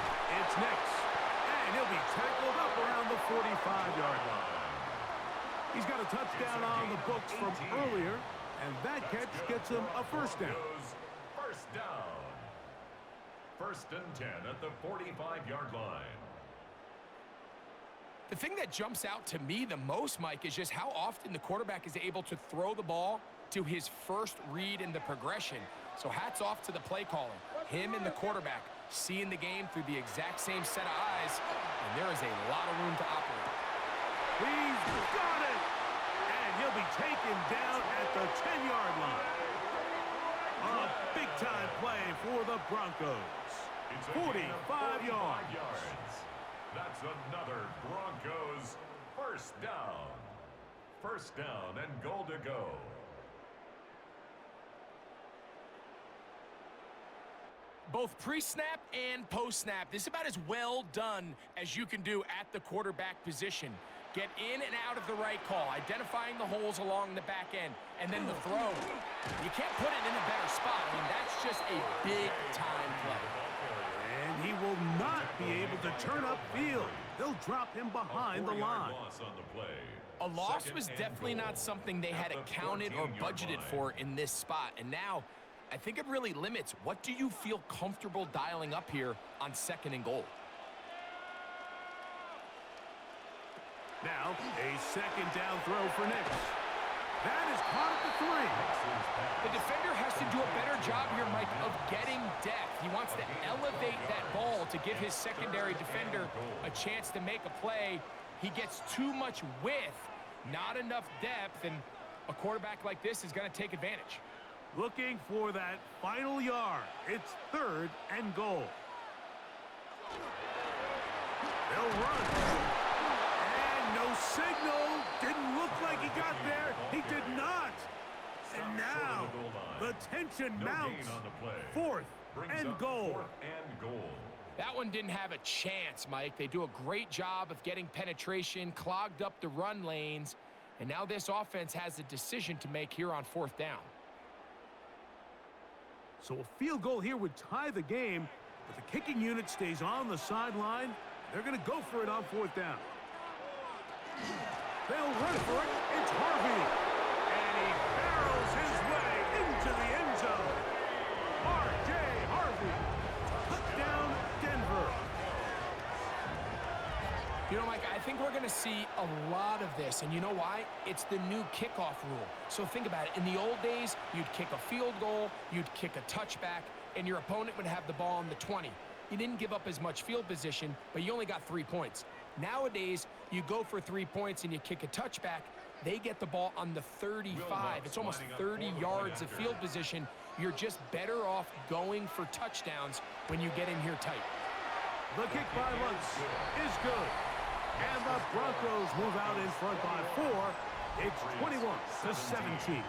A: It's next. And he'll be tackled up around the 45-yard line. He's got a touchdown on the books from earlier, and that catch gets him a 1st down.
B: First down. 1st and 10 at the 45-yard line.
C: The thing that jumps out to me the most, Mike, is just how often the quarterback is able to throw the ball to his first read in the progression. So hats off to the play caller. Him and the quarterback seeing the game through the exact same set of eyes, and there is a lot of room to operate.
A: He's got it! And he'll be taken down at the 10-yard line. A big-time play for the Broncos. 45 yards.
B: That's another Broncos first down. First down and goal to go.
C: Both pre-snap and post-snap, this is about as well done as you can do at the quarterback position. Get in and out of the right call, identifying the holes along the back end, and then the throw. You can't put it in a better spot. I mean, that's just a big-time play.
A: And he will not be able to turn upfield. They'll drop him behind the line.
C: A loss was definitely not something they had accounted or budgeted for in this spot. And now, I think it really limits what do you feel comfortable dialing up here on 2nd and goal.
A: Now, a 2nd down throw for Nix. That is caught at the 3.
C: The defender has to do a better job here, Mike, of getting depth. He wants to elevate that ball to give his secondary defender a chance to make a play. He gets too much width, not enough depth, and a quarterback like this is going to take advantage.
A: Looking for that final yard. It's 3rd and goal. They'll run. And no signal. Didn't look like he got there. He did not. And now the tension mounts. 4th and goal.
C: That one didn't have a chance, Mike. They do a great job of getting penetration, clogged up the run lanes, and now this offense has a decision to make here on 4th down.
A: So a field goal here would tie the game, but the kicking unit stays on the sideline. They're going to go for it on 4th down. They'll run for it. It's Harvey. And he barrels his way into the end zone. R.J. Harvey. Touchdown, Denver.
C: You know, Mike, I think we're going to see a lot of this, and you know why? It's the new kickoff rule. So think about it. In the old days, you'd kick a field goal, you'd kick a touchback, and your opponent would have the ball on the 20. You didn't give up as much field position, but you only got 3 points. Nowadays, you go for 3 points and you kick a touchback, they get the ball on the 35. It's almost 30 yards of field position. You're just better off going for touchdowns when you get in here tight.
A: The kick by Lutz is good. And the Broncos move out in front by 4. It's 21-17.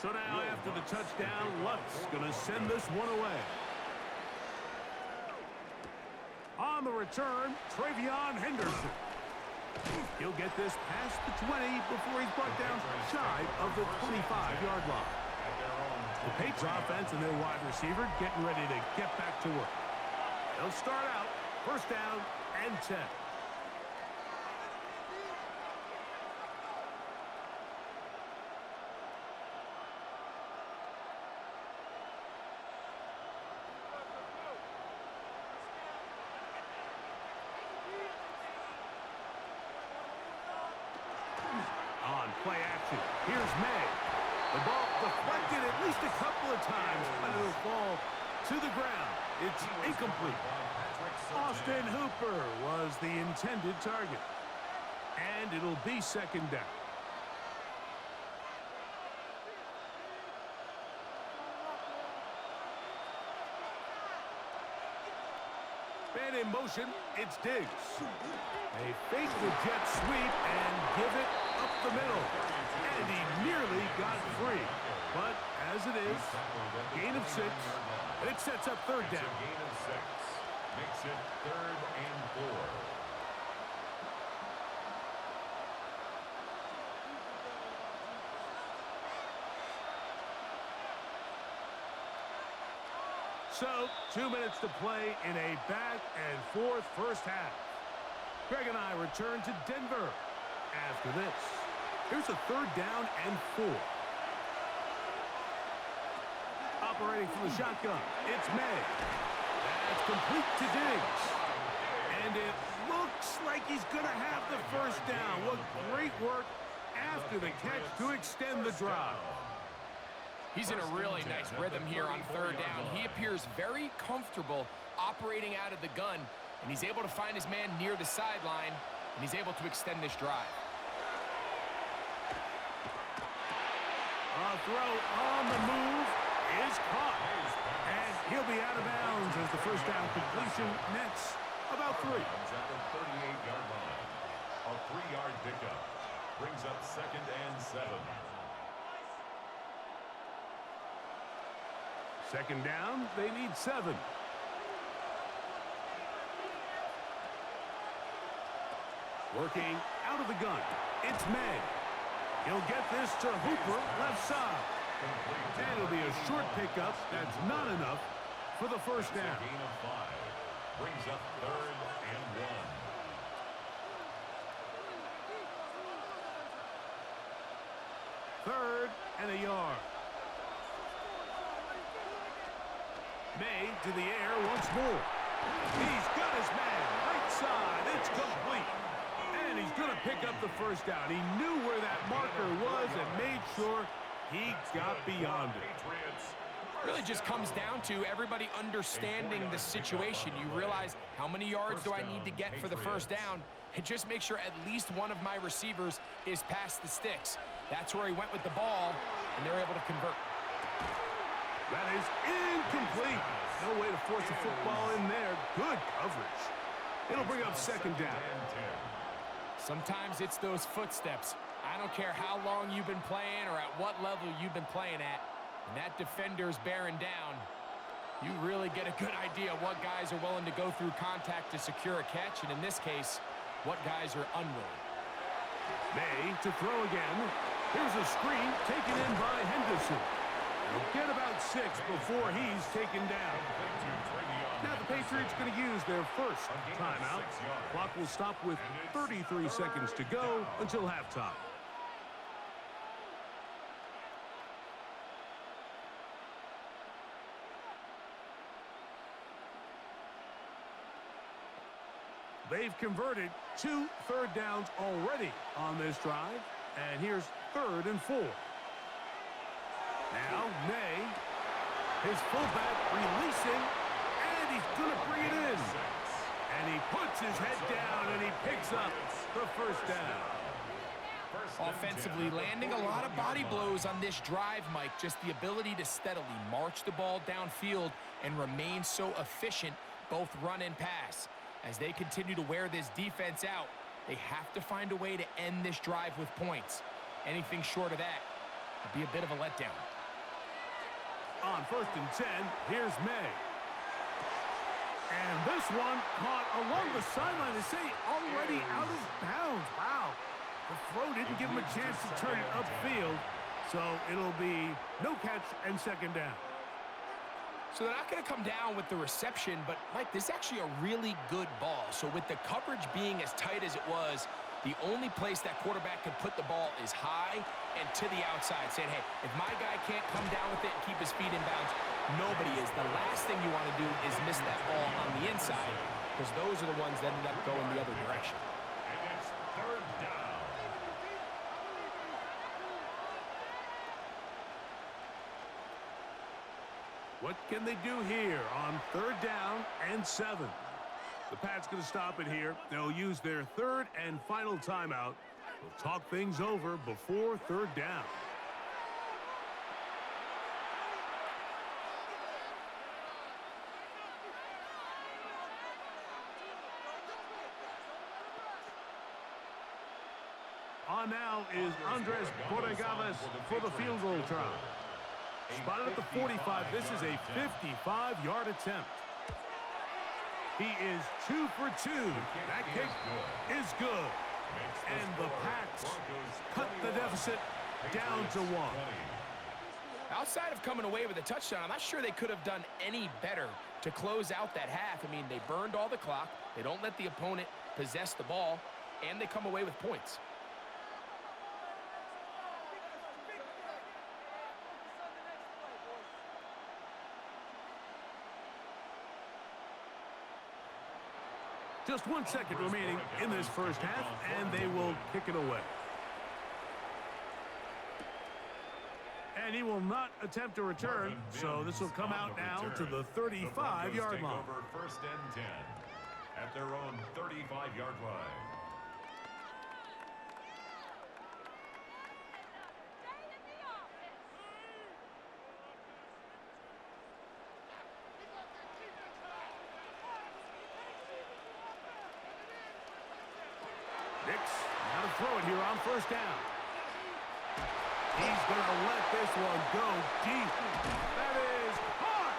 A: So now after the touchdown, Lutz going to send this one away. On the return, Travion Henderson. He'll get this past the 20 before he's brought down shy of the 25-yard line. The Patriots offense and their wide receiver getting ready to get back to work. They'll start out 1st down and 10. Play action. Here's May. The ball deflected at least a couple of times, but it'll fall to the ground. It's incomplete. Austin Hooper was the intended target. And it'll be 2nd down. Man in motion, it's Diggs. They fake the jet sweep and give it up the middle. And he nearly got free. But as it is, gain of 6, and it sets up 3rd down.
B: Gain of 6 makes it 3rd and 4.
A: So, 2 minutes to play in a back-and-forth first half. Greg and I return to Denver after this. Here's a 3rd down and 4. Operating from the shotgun, it's May. That's complete to Diggs. And it looks like he's going to have the first down. What great work after the catch to extend the drive.
C: He's in a really nice rhythm here on 3rd down. He appears very comfortable operating out of the gun, and he's able to find his man near the sideline, and he's able to extend this drive.
A: A throw on the move is caught, and he'll be out of bounds as the first down completion nets about 3.
B: At the 38-yard line. A 3-yard pickup brings up 2nd and 7.
A: 2nd down, they need 7. Working out of the gun, it's May. He'll get this to Hooper, left side. And it'll be a short pickup. That's not enough for the first down.
B: Gain of 5 brings up 3rd and 1.
A: 3rd and a yard. May to the air once more. He's got his man. Right side. It's complete. And he's going to pick up the first down. He knew where that marker was and made sure he got beyond it.
C: Really just comes down to everybody understanding the situation. You realize how many yards do I need to get for the first down, and just make sure at least one of my receivers is past the sticks. That's where he went with the ball, and they're able to convert.
A: That is incomplete. No way to force a football in there. Good coverage. It'll bring up 2nd down.
C: Sometimes it's those footsteps. I don't care how long you've been playing or at what level you've been playing at. When that defender's bearing down, you really get a good idea what guys are willing to go through contact to secure a catch, and in this case, what guys are unwilling.
A: May to throw again. Here's a screen taken in by Henderson. He'll get about 6 before he's taken down. Now the Patriots going to use their first timeout. Clock will stop with 33 seconds to go until halftime. They've converted 2 3rd downs already on this drive. And here's 3rd and 4. Now, May, his fullback releasing, and he's going to bring it in. And he puts his head down, and he picks up the first down.
C: Offensively, landing a lot of body blows on this drive, Mike. Just the ability to steadily march the ball downfield and remain so efficient, both run and pass. As they continue to wear this defense out, they have to find a way to end this drive with points. Anything short of that would be a bit of a letdown.
A: On 1st and 10, here's May. And this one caught along the sideline. They say already out of bounds. Wow. The throw didn't give him a chance to turn it upfield. So it'll be no catch and 2nd down.
C: So they're not going to come down with the reception, but, Mike, this is actually a really good ball. So with the coverage being as tight as it was, the only place that quarterback can put the ball is high and to the outside, saying, hey, if my guy can't come down with it and keep his feet in bounds, nobody is. The last thing you want to do is miss that ball on the inside, because those are the ones that end up going the other direction.
B: And it's 3rd down.
A: What can they do here on 3rd down and 7? The Pats going to stop it here. They'll use their 3rd and final timeout. They'll talk things over before 3rd down. On now is Andres Borregales for the field goal try. Spotted at the 45. This is a 55-yard attempt. He is 2 for 2. That kick is good. And the Pats cut the deficit down to 1.
C: Outside of coming away with a touchdown, I'm not sure they could have done any better to close out that half. I mean, they burned all the clock. They don't let the opponent possess the ball, and they come away with points.
A: Just 1 second remaining in this first half, and they will kick it away. And he will not attempt to return, so this will come out now to the 35-yard line.
B: Over first and 10 at their own 35-yard line.
A: Nix, now to throw it here on first down. He's going to let this one go deep. That is hard.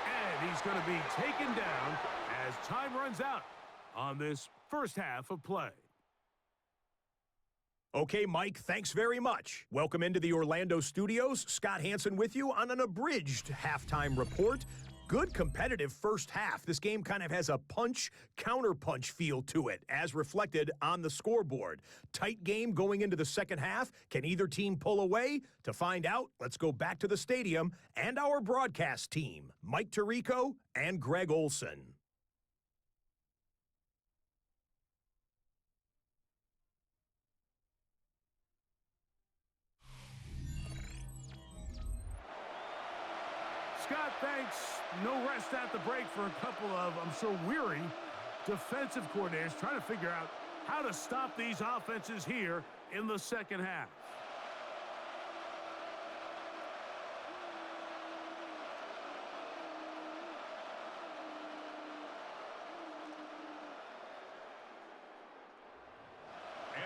A: And he's going to be taken down as time runs out on this first half of play.
E: Okay, Mike, thanks very much. Welcome into the Orlando studios. Scott Hansen with you on an abridged halftime report. Good competitive first half. This game kind of has a punch-counterpunch feel to it, as reflected on the scoreboard. Tight game going into the second half. Can either team pull away? To find out, let's go back to the stadium and our broadcast team, Mike Tirico and Greg Olson.
A: Scott, thanks. No rest at the break for a couple of, I'm sure, weary defensive coordinators trying to figure out how to stop these offenses here in the second half.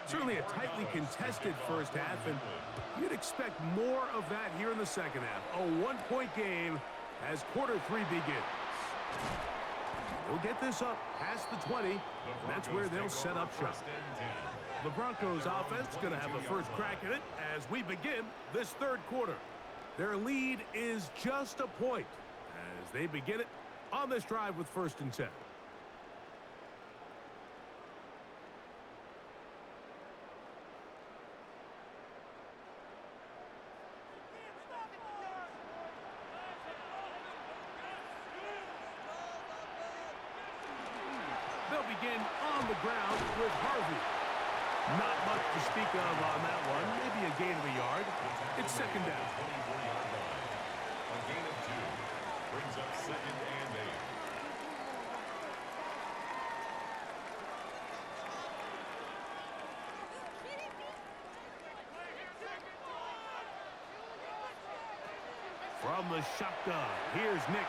A: Certainly a tightly contested first half, and you'd expect more of that here in the second half. A one-point game as quarter three begins. They'll get this up past the 20, and that's where they'll set up shop. The Broncos offense going to have a first crack at it as we begin this third quarter. Their lead is just a point as they begin it on this drive with first and 10. They'll begin on the ground with Harvey. Not much to speak of on that one. Maybe a gain of a yard. It's second down.
B: A gain of 2 brings up second and 8.
A: From the shotgun, here's Nix.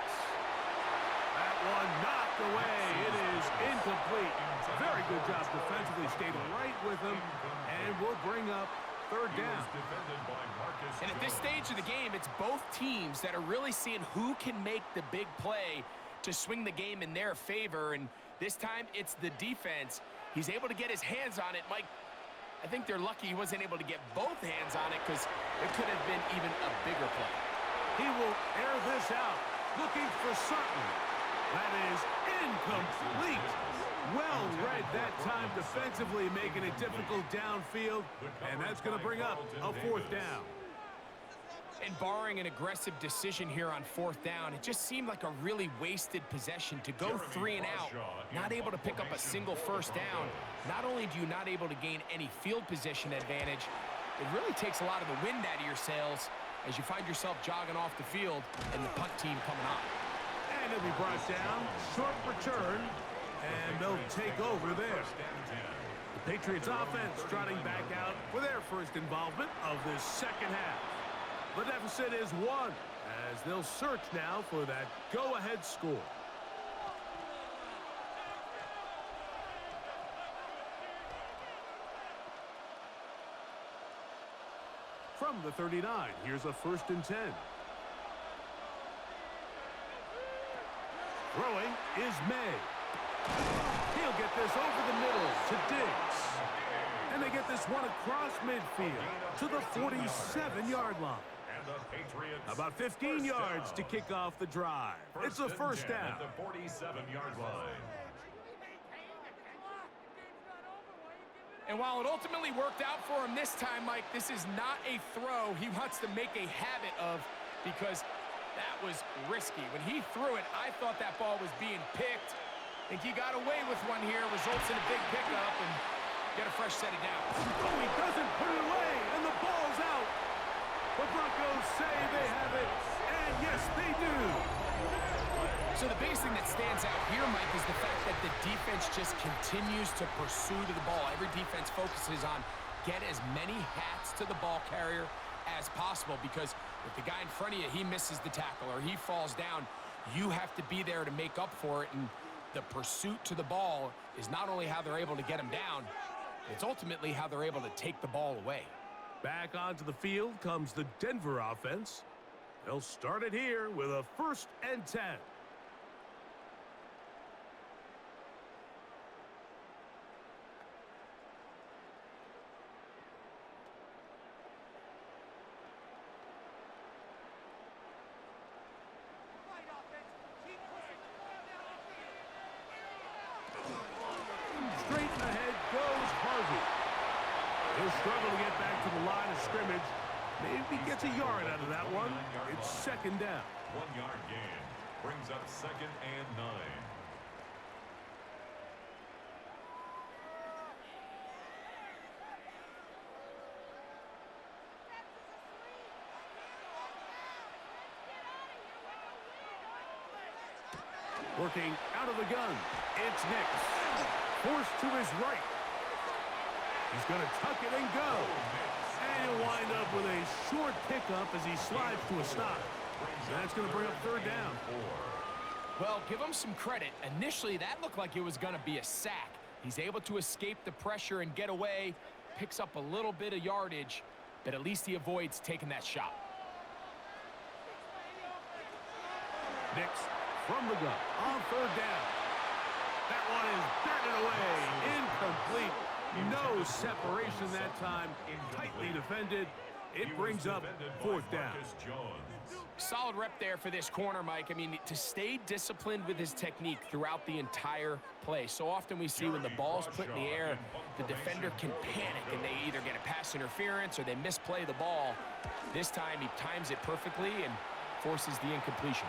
A: That one knocked away. It is incomplete. Very good job defensively. Stayed right with him, and will bring up third down.
C: And at this stage of the game, it's both teams that are really seeing who can make the big play to swing the game in their favor. And this time, it's the defense. He's able to get his hands on it. Mike, I think they're lucky he wasn't able to get both hands on it because it could have been even a bigger play.
A: He will air this out, looking for Sutton. That is incomplete. Well read that time defensively, making it difficult downfield, and that's going to bring up a fourth down.
C: And barring an aggressive decision here on fourth down, it just seemed like a really wasted possession to go 3 and out, not able to pick up a single first down. Not only do you not able to gain any field position advantage, it really takes a lot of the wind out of your sails as you find yourself jogging off the field and the punt team coming on.
A: And it'll be brought down, short return, and they'll take over there. The Patriots offense trotting back out for their first involvement of this second half. The deficit is 1 as they'll search now for that go-ahead score. From the 39, here's a first and 10. Throwing is May. He'll get this over the middle to Diggs. And they get this one across midfield to the 47-yard line.
B: the Patriots.
A: About 15 yards to kick off the drive. It's a first down.
B: At the 47-yard line.
C: And while it ultimately worked out for him this time, Mike, this is not a throw he wants to make a habit of, because that was risky. When he threw it, I thought that ball was being picked. I think he got away with one here, results in a big pickup, and get a fresh set of downs.
A: Oh, he doesn't put it away, and the ball's out. The Broncos say they have it, and yes, they do.
C: So the biggest thing that stands out here, Mike, is the fact that the defense just continues to pursue to the ball. Every defense focuses on get as many hats to the ball carrier as possible, because if the guy in front of you, he misses the tackle or he falls down, you have to be there to make up for it. And the pursuit to the ball is not only how they're able to get him down, it's ultimately how they're able to take the ball away.
A: Back onto the field comes the Denver offense. They'll start it here with a 1st and 10. Straight ahead goes Harvey. He'll struggle to get back to the line of scrimmage. Maybe gets a yard out of that one. It's 2nd down.
B: 1-yard gain brings up 2nd and 9.
A: Working out of the gun. It's Nix. Forced to his right. He's going to tuck it and go. And he'll wind up with a short pickup as he slides to a stop. That's going to bring up 3rd down.
C: Well, give him some credit. Initially, that looked like it was going to be a sack. He's able to escape the pressure and get away, picks up a little bit of yardage, but at least he avoids taking that shot.
A: Nix from the gun on 3rd down. That one is batted away. Incomplete. No separation that time. Tightly defended. It brings up 4th down.
C: Solid rep there for this corner, Mike. I mean, to stay disciplined with his technique throughout the entire play. So often we see when the ball's put in the air, the defender can panic and they either get a pass interference or they misplay the ball. This time he times it perfectly and forces the incompletion.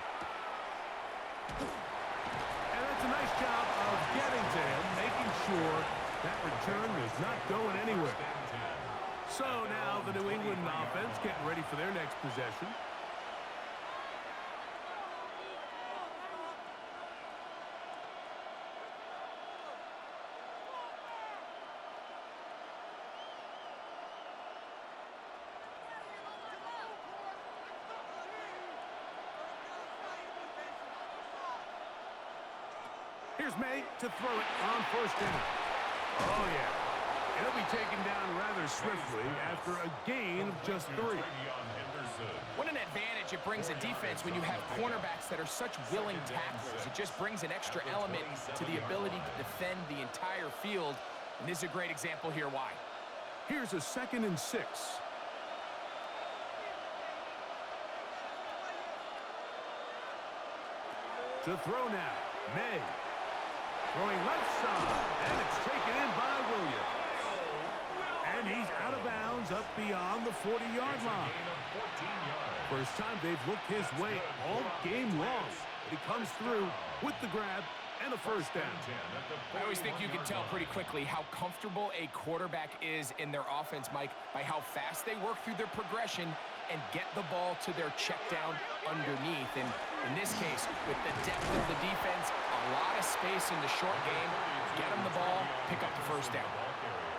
A: And that's a nice job of getting to him, making sure that return was not going anywhere. So now the New England offense getting ready for their next possession. Here's May to throw it on 1st down. Oh, yeah. He'll be taken down rather swiftly after a gain of just 3.
C: What an advantage it brings a defense when you have cornerbacks that are such willing tacklers. It just brings an extra element to the ability to defend the entire field. And this is a great example here why.
A: Here's a 2nd and 6. To throw now, May. Throwing left side, and it's taken in by Williams. And he's out of bounds up beyond the 40-yard line. First time they've looked his way all game long. But he comes through with the grab and a 1st down.
C: I always think you can tell pretty quickly how comfortable a quarterback is in their offense, Mike, by how fast they work through their progression and get the ball to their check down underneath. And in this case, with the depth of the defense, a lot of space in the short game, get them the ball, pick up the 1st down.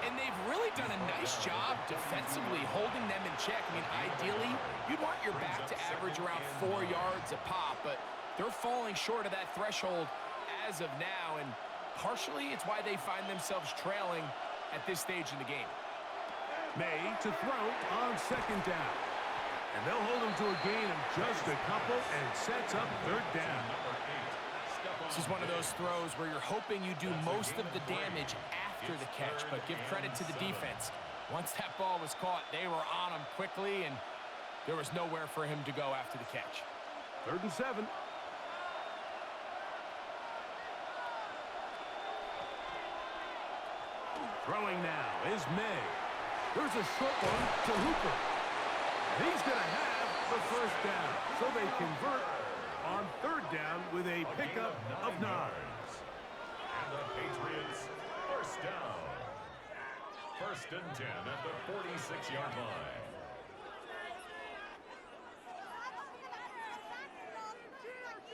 C: And they've really done a nice job defensively holding them in check. I mean, ideally, you'd want your back to average around 4 yards a pop, but they're falling short of that threshold as of now, and partially it's why they find themselves trailing at this stage in the game.
A: May to throw on 2nd down. And they'll hold him to a gain of just a couple and sets up 3rd down.
C: This is one of those throws where you're hoping you do most of the damage after the catch, but give credit to the defense. Once that ball was caught, they were on him quickly and There was nowhere for him to go after the catch.
A: 3rd and 7. Throwing now is May. There's a short one to Hooper. He's going to have the first down. So they convert on 3rd down with a pickup of 9.
B: And the Patriots first down. 1st and 10 at the 46-yard line.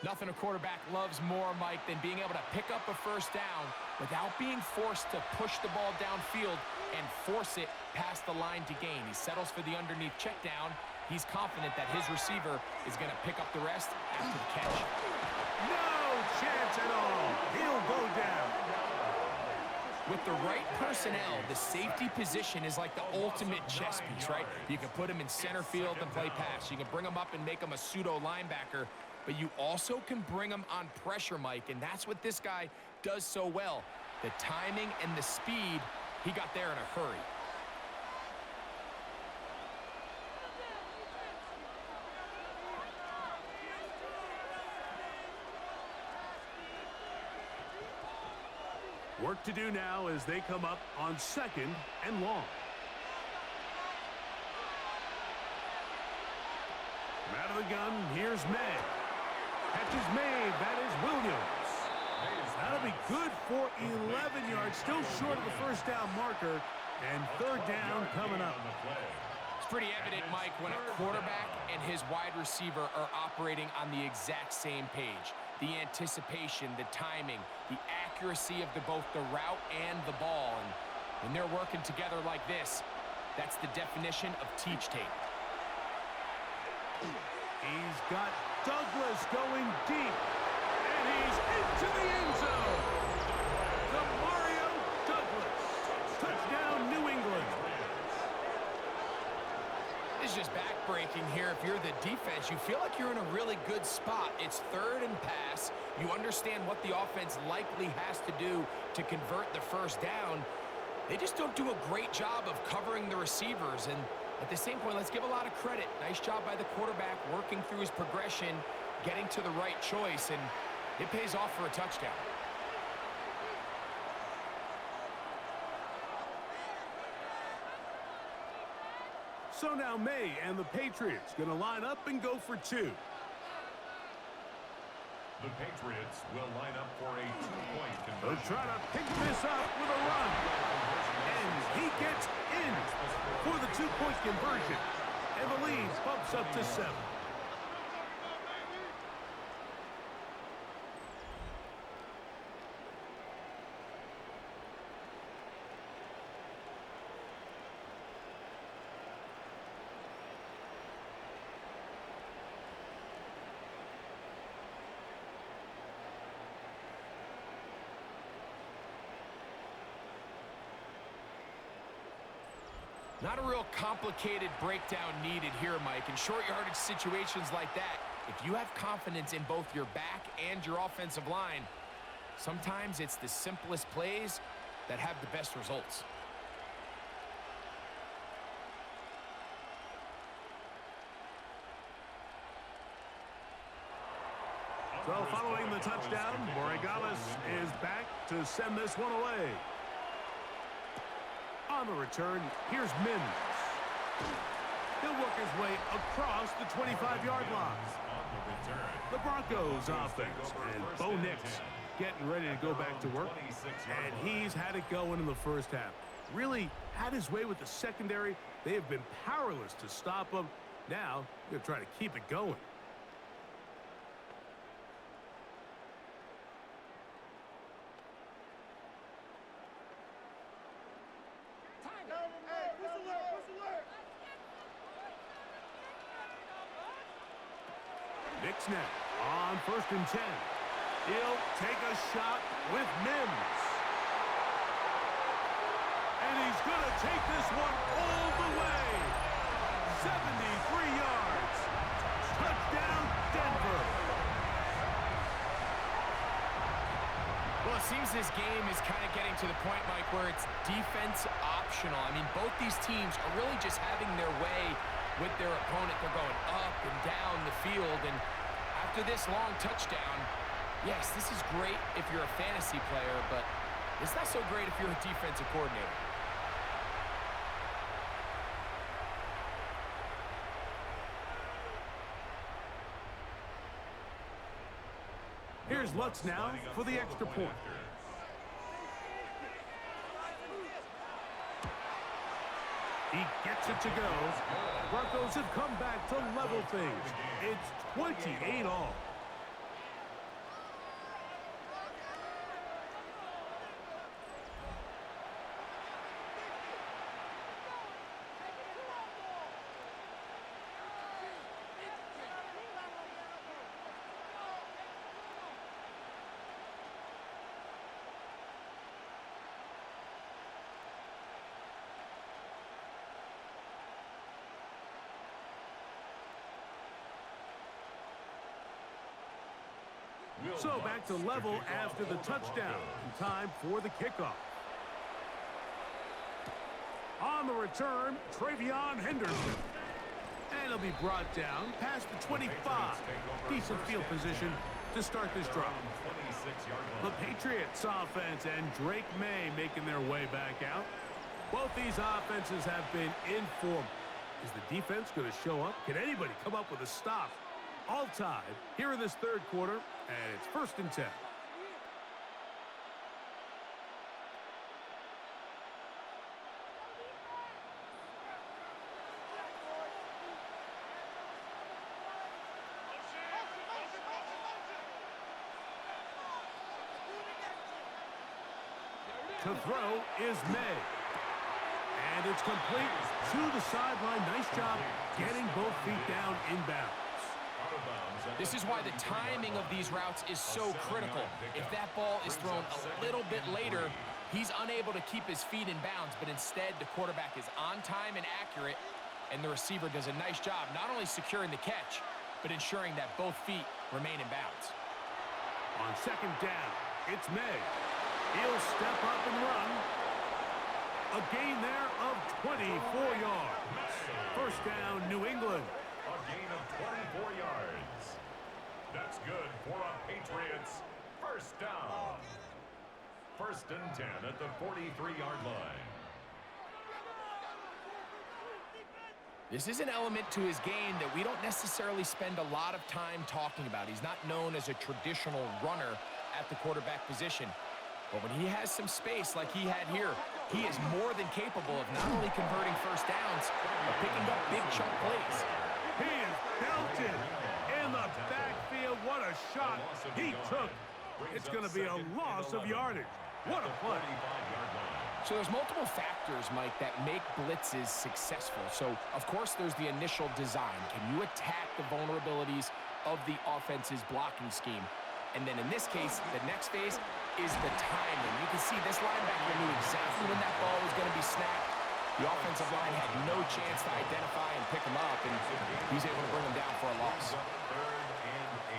C: Nothing a quarterback loves more, Mike, than being able to pick up a first down without being forced to push the ball downfield and force it past the line to gain. He settles for the underneath check down. He's confident that his receiver is going to pick up the rest after the catch.
A: No chance at all. He'll go down.
C: With the right personnel, the safety position is like the ultimate chess piece, right? You can put him in center field and play pass. You can bring him up and make him a pseudo linebacker. But you also can bring him on pressure, Mike, and that's what this guy does so well. The timing and the speed, he got there in a hurry.
A: Work to do now as they come up on 2nd and long. From out of the gun, here's May. Catch is made. That is Williams. That'll be good for 11 yards. Still short of the first down marker. And 3rd down coming up.
C: It's pretty evident, Mike, when a quarterback and his wide receiver are operating on the exact same page. The anticipation, the timing, the accuracy of both the route and the ball. And when they're working together like this, that's the definition of teach tape.
A: He's got Douglas going deep. And he's into the end zone. To Mario Douglas. Touchdown, New England.
C: It's just back-breaking here. If you're the defense, you feel like you're in a really good spot. It's 3rd and pass. You understand what the offense likely has to do to convert the first down. They just don't do a great job of covering the receivers. And at the same point, let's give a lot of credit. Nice job by the quarterback working through his progression, getting to the right choice, and it pays off for a touchdown.
A: So now May and the Patriots going to line up and go for 2.
B: The Patriots will line up for a 2-point
A: They'll
B: conversion.
A: try to pick this up with a run. And he gets in for the 2-point conversion. And the lead bumps up to 7.
C: Not a real complicated breakdown needed here, Mike. In short yardage situations like that, if you have confidence in both your back and your offensive line, sometimes it's the simplest plays that have the best results.
A: So following the touchdown, Borregales is back to send this one away. On the return, here's Mims. He'll work his way across the 25-yard line. The Broncos offense, and Bo Nix getting ready to go back to work. And he's had it going in the first half. Really had his way with the secondary. They have been powerless to stop him. Now, they're trying to keep it going. Nix now on 1st and 10. He'll take a shot with Mims. And he's going to take this one all the way. 73 yards. Touchdown, Denver.
C: Well, it seems this game is kind of getting to the point, Mike, where it's defense optional. I mean, both these teams are really just having their way with their opponent. They're going up and down the field, and after this long touchdown, yes, this is great if you're a fantasy player, but it's not so great if you're a defensive coordinator.
A: Here's Lutz now for the extra point. He gets it to go. Broncos have come back to level things. It's 28 all. So back to level after the touchdown. Time for the kickoff. On the return, Travion Henderson. And he'll be brought down past the 25. Decent field position to start this drive. The Patriots offense and Drake May making their way back out. Both these offenses have been informed. Is the defense going to show up? Can anybody come up with a stop? All tied here in this third quarter, and it's 1st and 10. To throw is May. And it's complete to the sideline. Nice job getting both feet down inbounds.
C: This is why the timing of these routes is so critical. If that ball is thrown a little bit later, he's unable to keep his feet in bounds, but instead the quarterback is on time and accurate, and the receiver does a nice job not only securing the catch, but ensuring that both feet remain in bounds.
A: On 2nd down, it's May. He'll step up and run. A gain there of 24 yards. 1st down, New England.
B: A gain of 24 yards. That's good for a Patriots 1st down. 1st and 10 at the 43-yard line.
C: This is an element to his game that we don't necessarily spend a lot of time talking about. He's not known as a traditional runner at the quarterback position. But when he has some space like he had here, he is more than capable of not only converting 1st downs, but picking up big chunk plays.
A: He is belted in the backfield. What a shot he took. It's going to be a loss of yardage. What a play.
C: So there's multiple factors, Mike, that make blitzes successful. So, of course, there's the initial design. Can you attack the vulnerabilities of the offense's blocking scheme? And then in this case, the next phase is the timing. You can see this linebacker knew exactly when that ball was going to be snapped. The offensive line had no chance to identify and pick him up, and he's able to bring him down for a loss.
B: 3rd and 8.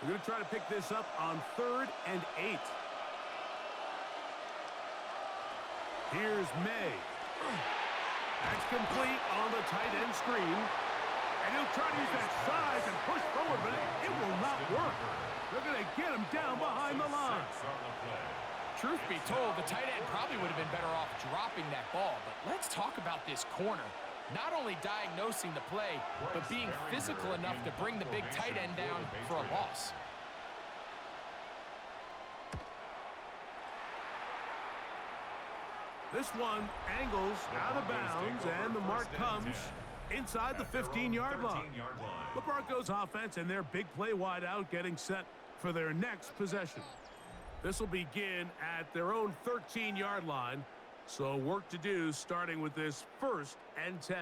A: We're going to try to pick this up on 3rd and 8. Here's May. That's complete on the tight end screen. And he'll try to use that size and push forward, but it will not work. They're going to get him down behind the line.
C: Truth be told, the tight end probably would have been better off dropping that ball. But let's talk about this corner. Not only diagnosing the play, but being physical enough to bring the big tight end down for a loss.
A: This one angles out of bounds, and the mark comes inside the 15-yard line. The Broncos offense and their big play wide out getting set for their next possession. This will begin at their own 13-yard line, so work to do starting with this 1st and 10.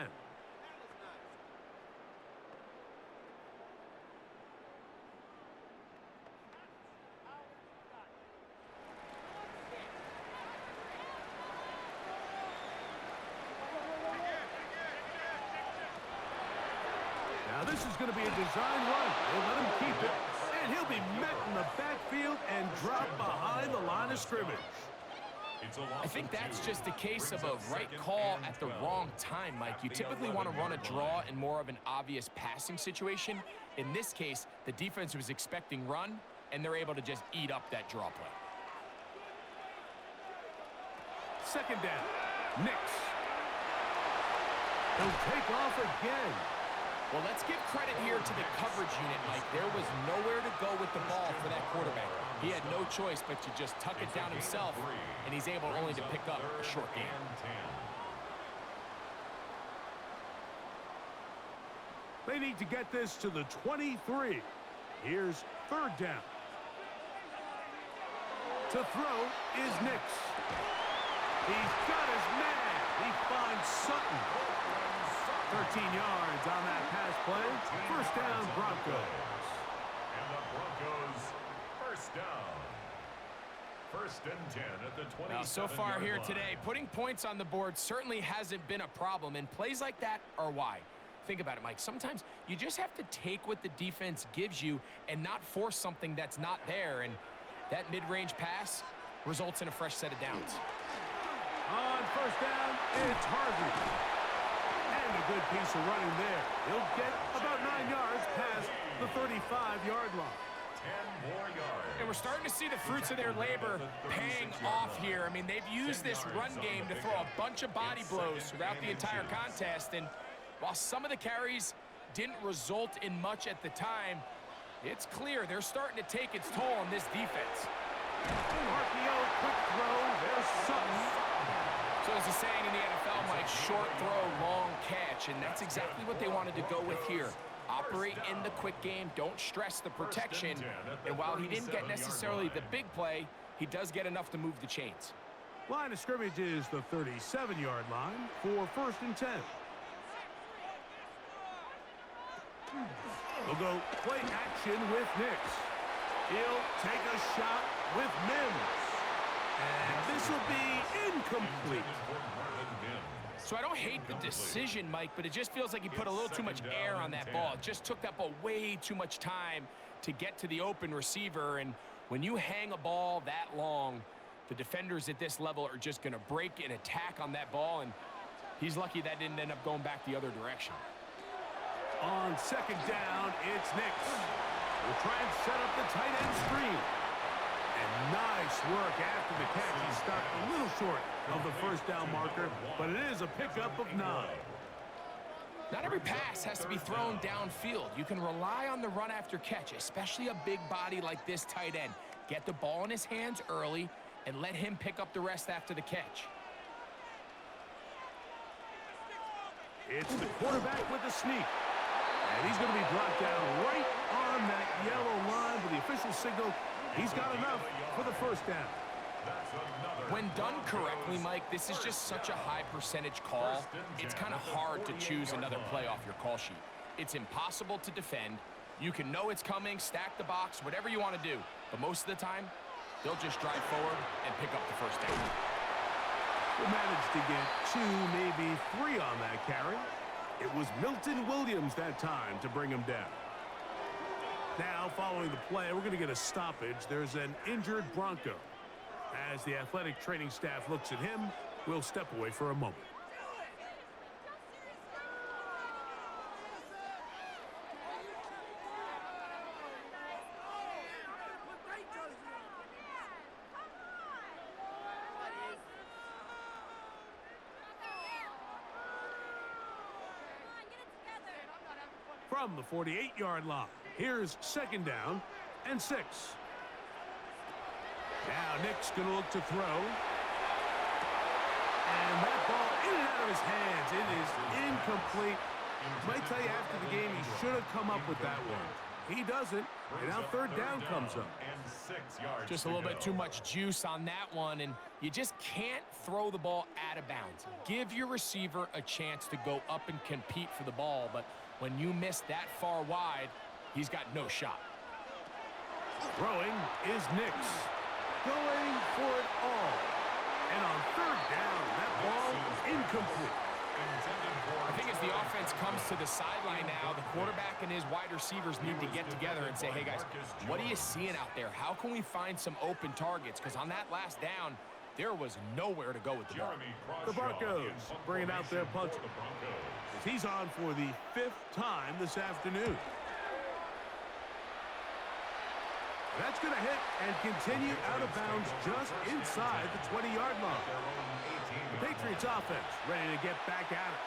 A: Now this is going to be a design run. They let him keep it, and he'll be met in the backfield and dropped behind the line of scrimmage.
C: I think that's just a case of a right call at the wrong time, Mike. You typically want to run a draw in more of an obvious passing situation. In this case, the defense was expecting run, and they're able to just eat up that draw play.
A: Second down. Knicks. He'll take off again.
C: Well, let's give credit here to the coverage unit, Mike. There was nowhere to go with the ball for that quarterback. He had no choice but to just tuck it down himself, and he's able only to pick up a short gain.
A: They need to get this to the 23. Here's third down. To throw is Nix. He's got his man. He finds Sutton. 13 yards on that pass play. First down, Broncos.
B: And the Broncos, first down. First and 10 at the 27-yard line.
C: Now, so far here today, putting points on the board certainly hasn't been a problem, and plays like that are why. Think about it, Mike. Sometimes you just have to take what the defense gives you and not force something that's not there, and that mid-range pass results in a fresh set of downs.
A: On first down, it's Harvey. And a good piece of running there. He'll get about 9 yards past the 35-yard line.
B: 10 more yards.
C: And we're starting to see the fruits of their labor paying off here. I mean, they've used this run game to throw a bunch of body blows throughout the entire contest. And while some of the carries didn't result in much at the time, it's clear they're starting to take its toll on this defense.
A: RPO, quick throw. There's Sutton.
C: So as a saying in the NFL, Mike, short throw, long catch. And that's exactly what they wanted to go with here. Operate in the quick game. Don't stress the protection. And while he didn't get necessarily the big play, he does get enough to move the chains.
A: Line of scrimmage is the 37-yard line for first and 10. We'll go play action with Nix. He'll take a shot with Mims. And this will be incomplete.
C: So I don't hate the decision, Mike, but it just feels like he put a little too much air on that ball. It just took that ball way too much time to get to the open receiver. And when you hang a ball that long, the defenders at this level are just going to break and attack on that ball. And he's lucky that didn't end up going back the other direction.
A: On second down, it's Nix. We'll try and set up the tight end screen. And nice work after the catch. He stopped a little short of the first down marker, but it is a pickup of 9.
C: Not every pass has to be thrown downfield. You can rely on the run after catch, especially a big body like this tight end. Get the ball in his hands early and let him pick up the rest after the catch.
A: It's the quarterback with the sneak. And he's going to be brought down right on that yellow line with the official signal. He's got enough for the first down.
C: When done correctly, Mike, this is just such a high percentage call. It's kind of hard to choose another play off your call sheet. It's impossible to defend. You can know it's coming, stack the box, whatever you want to do. But most of the time, they'll just drive forward and pick up the first down.
A: We managed to get 2, maybe 3 on that carry. It was Milton Williams that time to bring him down. Now, following the play, we're going to get a stoppage. There's an injured Bronco. As the athletic training staff looks at him, we'll step away for a moment. From the 48-yard line, here's second down and 6. Now Nick's going to look to throw. And that ball in and out of his hands. It is incomplete. Might tell you after the game he should have come up with that one. He doesn't. And now third down comes up.
C: Just a little bit too much juice on that one, and you just can't throw the ball out of bounds. Give your receiver a chance to go up and compete for the ball, but when you miss that far wide, he's got no shot.
A: Throwing is Nix. Going for it all. And on third down, that ball incomplete.
C: I think as the offense comes to the sideline now, the quarterback and his wide receivers need to get together and say, hey, guys, what are you seeing out there? How can we find some open targets? Because on that last down, There was nowhere to go with the ball.
A: The Broncos bringing out their punter. He's on for the 5th time this afternoon. That's going to hit and continue out of bounds just inside the 20-yard line. The Patriots offense ready to get back at it.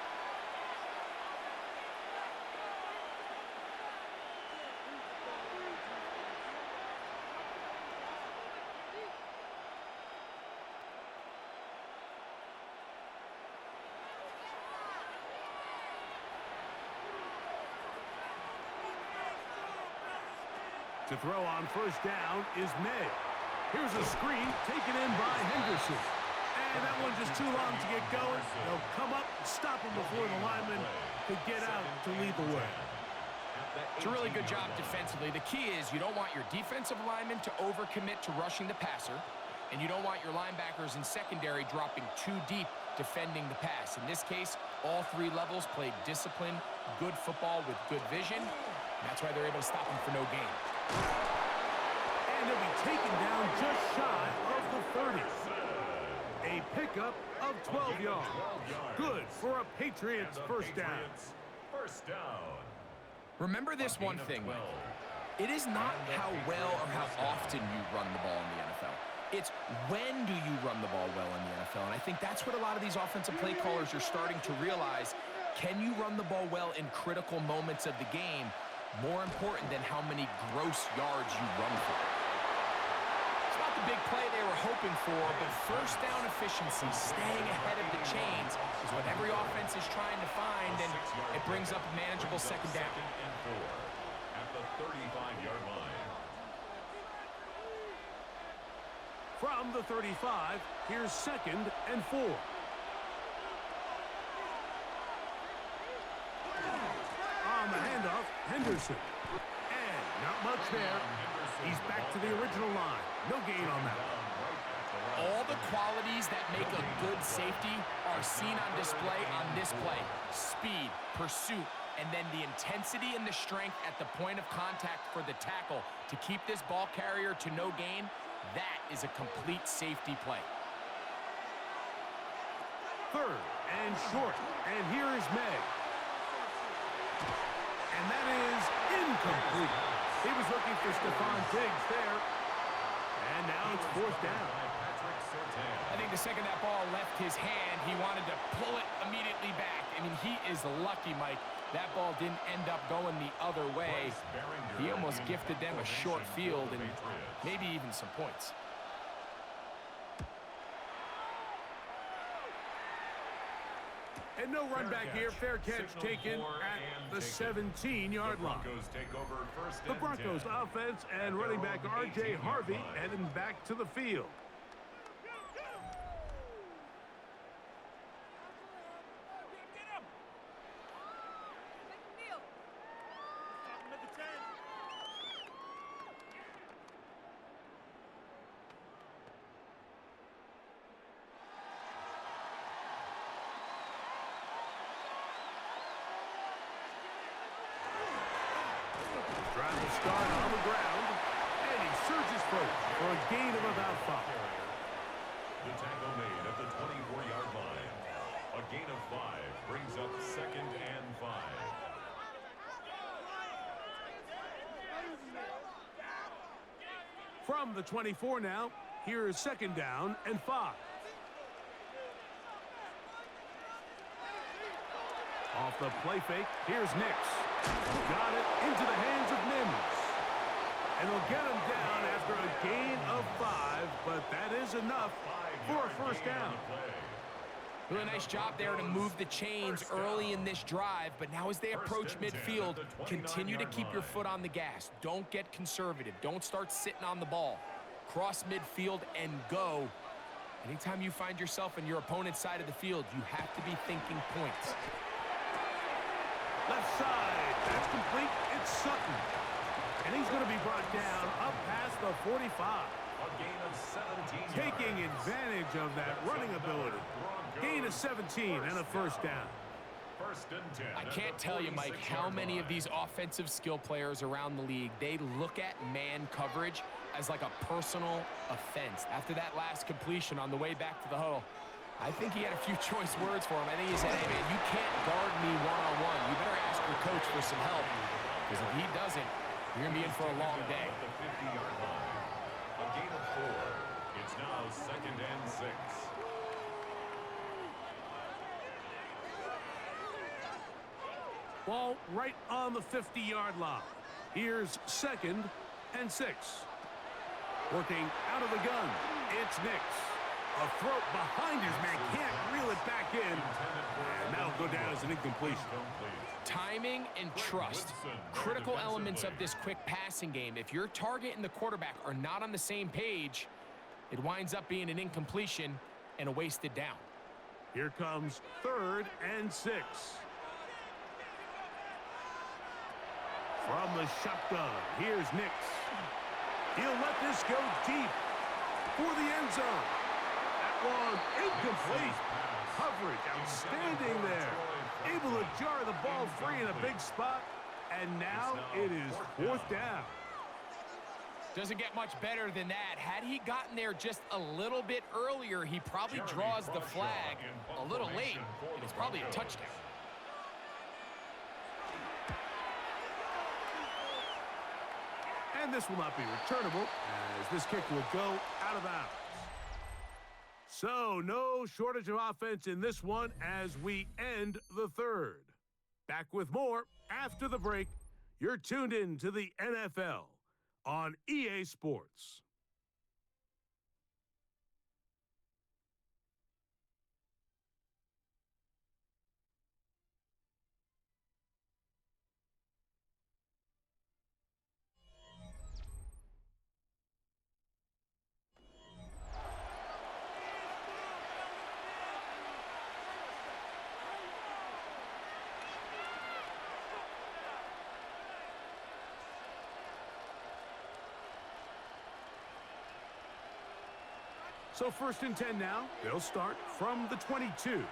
A: To throw on first down is May. Here's a screen taken in by Henderson. And that one just too long to get going. They'll come up and stop him before the lineman could get out to lead the way.
C: It's a really good job defensively. The key is you don't want your defensive linemen to overcommit to rushing the passer, and you don't want your linebackers in secondary dropping too deep defending the pass. In this case, all 3 levels played disciplined, good football with good vision. That's why they're able to stop him for no gain.
A: And he'll be taken down just shy of the 30. A pickup of 12 yards. Good for a Patriots first down.
C: Remember this one thing, Mike. It is not how well or how often you run the ball in the NFL. It's when do you run the ball well in the NFL. And I think that's what a lot of these offensive play callers are starting to realize. Can you run the ball well in critical moments of the game? More important than how many gross yards you run for. It's not the big play they were hoping for, but first down efficiency, staying ahead of the chains, is what every offense is trying to find, and it brings up a manageable second down.
B: At the 35-yard line.
A: From the 35, here's 2nd and 4. On the handoff, Henderson. And not much there. He's back to the original line. No gain on that.
C: All the qualities that make a good safety are seen on display on this play. Speed, pursuit, and then the intensity and the strength at the point of contact for the tackle to keep this ball carrier to no gain. That is a complete safety play.
A: 3rd and short. And here is May. And that is incomplete. He was looking for Stephon Diggs there. And now it's 4th down.
C: I think the second that ball left his hand, he wanted to pull it immediately back. I mean, he is lucky, Mike. That ball didn't end up going the other way. He almost gifted them a short field and maybe even some points.
A: And no run back here. Fair catch taken at the 17-yard line. The Broncos offense and running back R.J. Harvey heading back to the field. Trying to start on the ground, and he surges forward for a gain of about 5.
B: The tackle made at the 24-yard line. A gain of 5 brings up 2nd and 5.
A: From the 24 now, here is 2nd down and 5. Off the play fake, here's Nix. Got it into the hands of Mims. And he'll get him down after a gain of 5, but that is enough for a first down.
C: Really nice job there to move the chains early in this drive, but now as they approach midfield, continue to keep your foot on the gas. Don't get conservative. Don't start sitting on the ball. Cross midfield and go. Anytime you find yourself on your opponent's side of the field, you have to be thinking points.
A: Left side, that's complete. It's Sutton. And he's going to be brought down up past the 45.
B: A gain of 17 yards.
A: Taking advantage of that running ability. Gain of 17 and a first down.
B: First and 10.
C: I can't tell you, Mike, how many of these offensive skill players around the league, they look at man coverage as like a personal offense. After that last completion on the way back to the huddle, I think he had a few choice words for him. I think he said, hey, man, you can't guard me one-on-one. You better ask your coach for some help, because if he doesn't, you're going to be in for a long day.
B: At the 50-yard line. A gain of 4. It's now second and 6.
A: Ball right on the 50-yard line. Here's second and 6. Working out of the gun, it's Nix. A throw behind his man, can't reel it back in. And that'll go down as an incompletion.
C: Timing and trust, critical elements of this quick passing game. If your target and the quarterback are not on the same page, it winds up being an incompletion and a wasted down.
A: Here comes third and 6. From the shotgun, here's Nix. He'll let this go deep for the end zone. That one incomplete. Coverage outstanding there. Able to jar the ball free in a big spot. And now it is fourth down.
C: Doesn't get much better than that. Had he gotten there just a little bit earlier, he probably draws the flag a little late, and it's probably a touchdown.
A: And this will not be returnable, as this kick will go out of bounds. So, no shortage of offense in this one as we end the third. Back with more after the break. You're tuned in to the NFL on EA Sports. So first and 10 now. They'll start from the 22.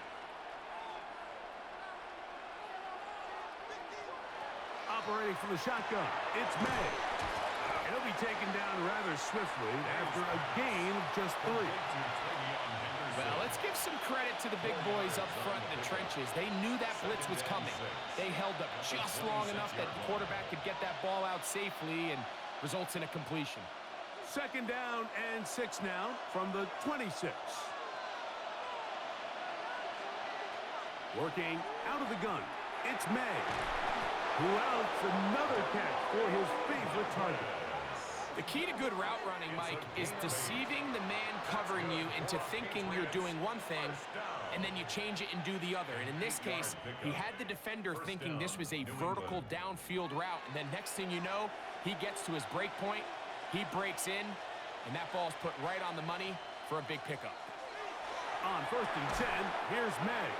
A: Operating from the shotgun, it's May. He'll be taken down rather swiftly after a gain of just 3.
C: Well, let's give some credit to the big boys up front in the trenches. They knew that blitz was coming. They held up just long enough that the quarterback could get that ball out safely and results in a completion.
A: Second down and 6 now from the 26. Working out of the gun, it's May. Who else? Another catch for his favorite target.
C: The key to good route running, Mike, is deceiving the man covering you into thinking you're doing one thing, and then you change it and do the other. And in this case, he had the defender thinking this was a vertical downfield route, and then next thing you know, he gets to his break point, he breaks in, and that ball's put right on the money for a big pickup.
A: On first and 10, here's May.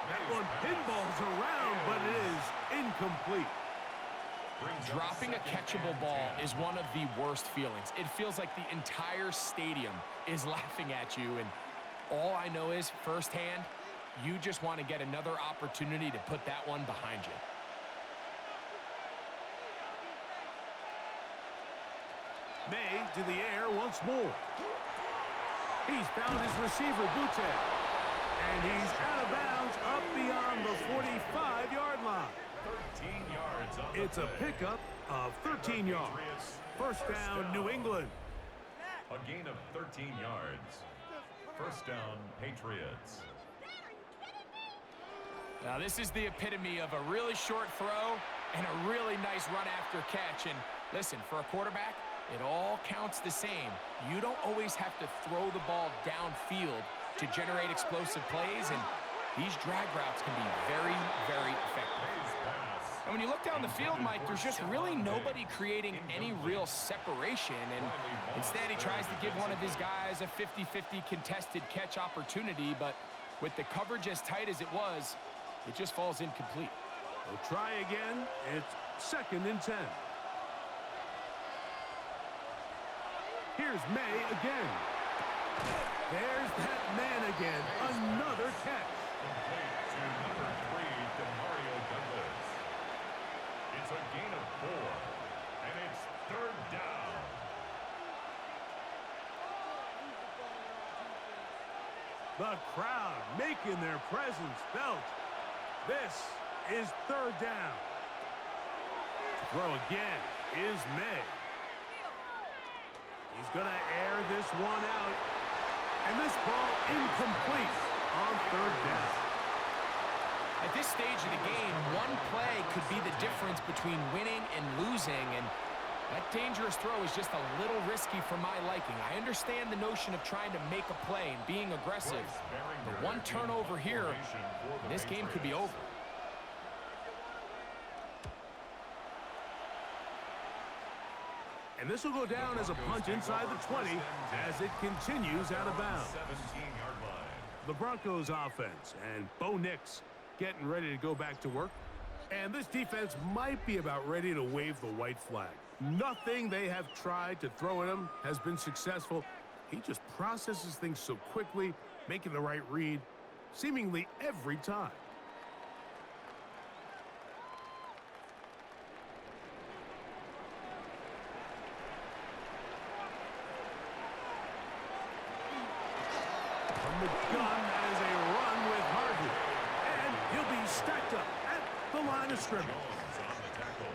A: That one pinballs around, but it is incomplete.
C: Dropping a catchable ball is one of the worst feelings. It feels like the entire stadium is laughing at you, and all I know is, firsthand, you just want to get another opportunity to put that one behind you.
A: May to the air once more. He's found his receiver, Butte. And he's out of bounds up beyond the 45-yard line.
B: 13 yards on
A: It's a pickup of 13 yards. First down, New England.
B: A gain of 13 yards. First down, Patriots.
C: Now, this is the epitome of a really short throw and a really nice run after catch. And listen, for a quarterback, it all counts the same. You don't always have to throw the ball downfield to generate explosive plays, and these drag routes can be very, very effective. And when you look down the field, Mike, there's just really nobody creating any real separation, and instead he tries to give one of his guys a 50-50 contested catch opportunity, but with the coverage as tight as it was, it just falls incomplete.
A: We'll try again. It's second and 10. Here's May again. There's that man again. Another catch.
B: complete to number 3, Demario Douglas. It's a gain of 4, and it's third down.
A: The crowd making their presence felt. This is third down. To throw again is May. He's going to air this one out. And this ball incomplete on third down.
C: At this stage of the game, one play could be the difference between winning and losing, and that dangerous throw is just a little risky for my liking. I understand the notion of trying to make a play and being aggressive, but one turnover here, and this game could be over.
A: And this will go down as a punt inside the 20 as it continues out of bounds.
B: 17-yard line.
A: The Broncos offense and Bo Nix getting ready to go back to work. And this defense might be about ready to wave the white flag. Nothing they have tried to throw at him has been successful. He just processes things so quickly, making the right read, seemingly every time. From the gun, that is a run with Harvey. And he'll be stacked up at the line of scrimmage.
B: Jones on the tackle.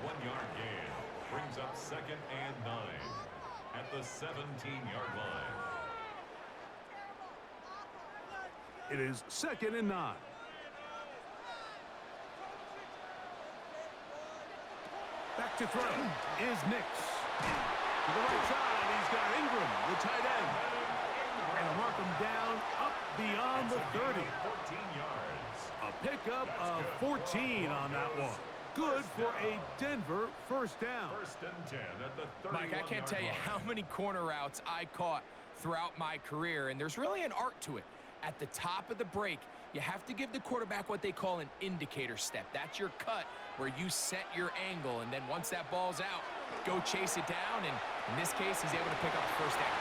B: 1-yard gain brings up 2nd and 9 at the 17-yard line.
A: It is 2nd and 9. Back to throw is Nix. To the right side, he's got Ingram, the tight end. And to mark him down up beyond the 30.
B: 14 yards.
A: A pickup of 14 on that one. Good for a Denver first down.
B: 1st and 10 at the 31-yard line.
C: Mike, I can't tell you how many corner routes I caught throughout my career, and there's really an art to it. At the top of the break, you have to give the quarterback what they call an indicator step. That's your cut where you set your angle, and then once that ball's out, go chase it down, and in this case, he's able to pick up the first down.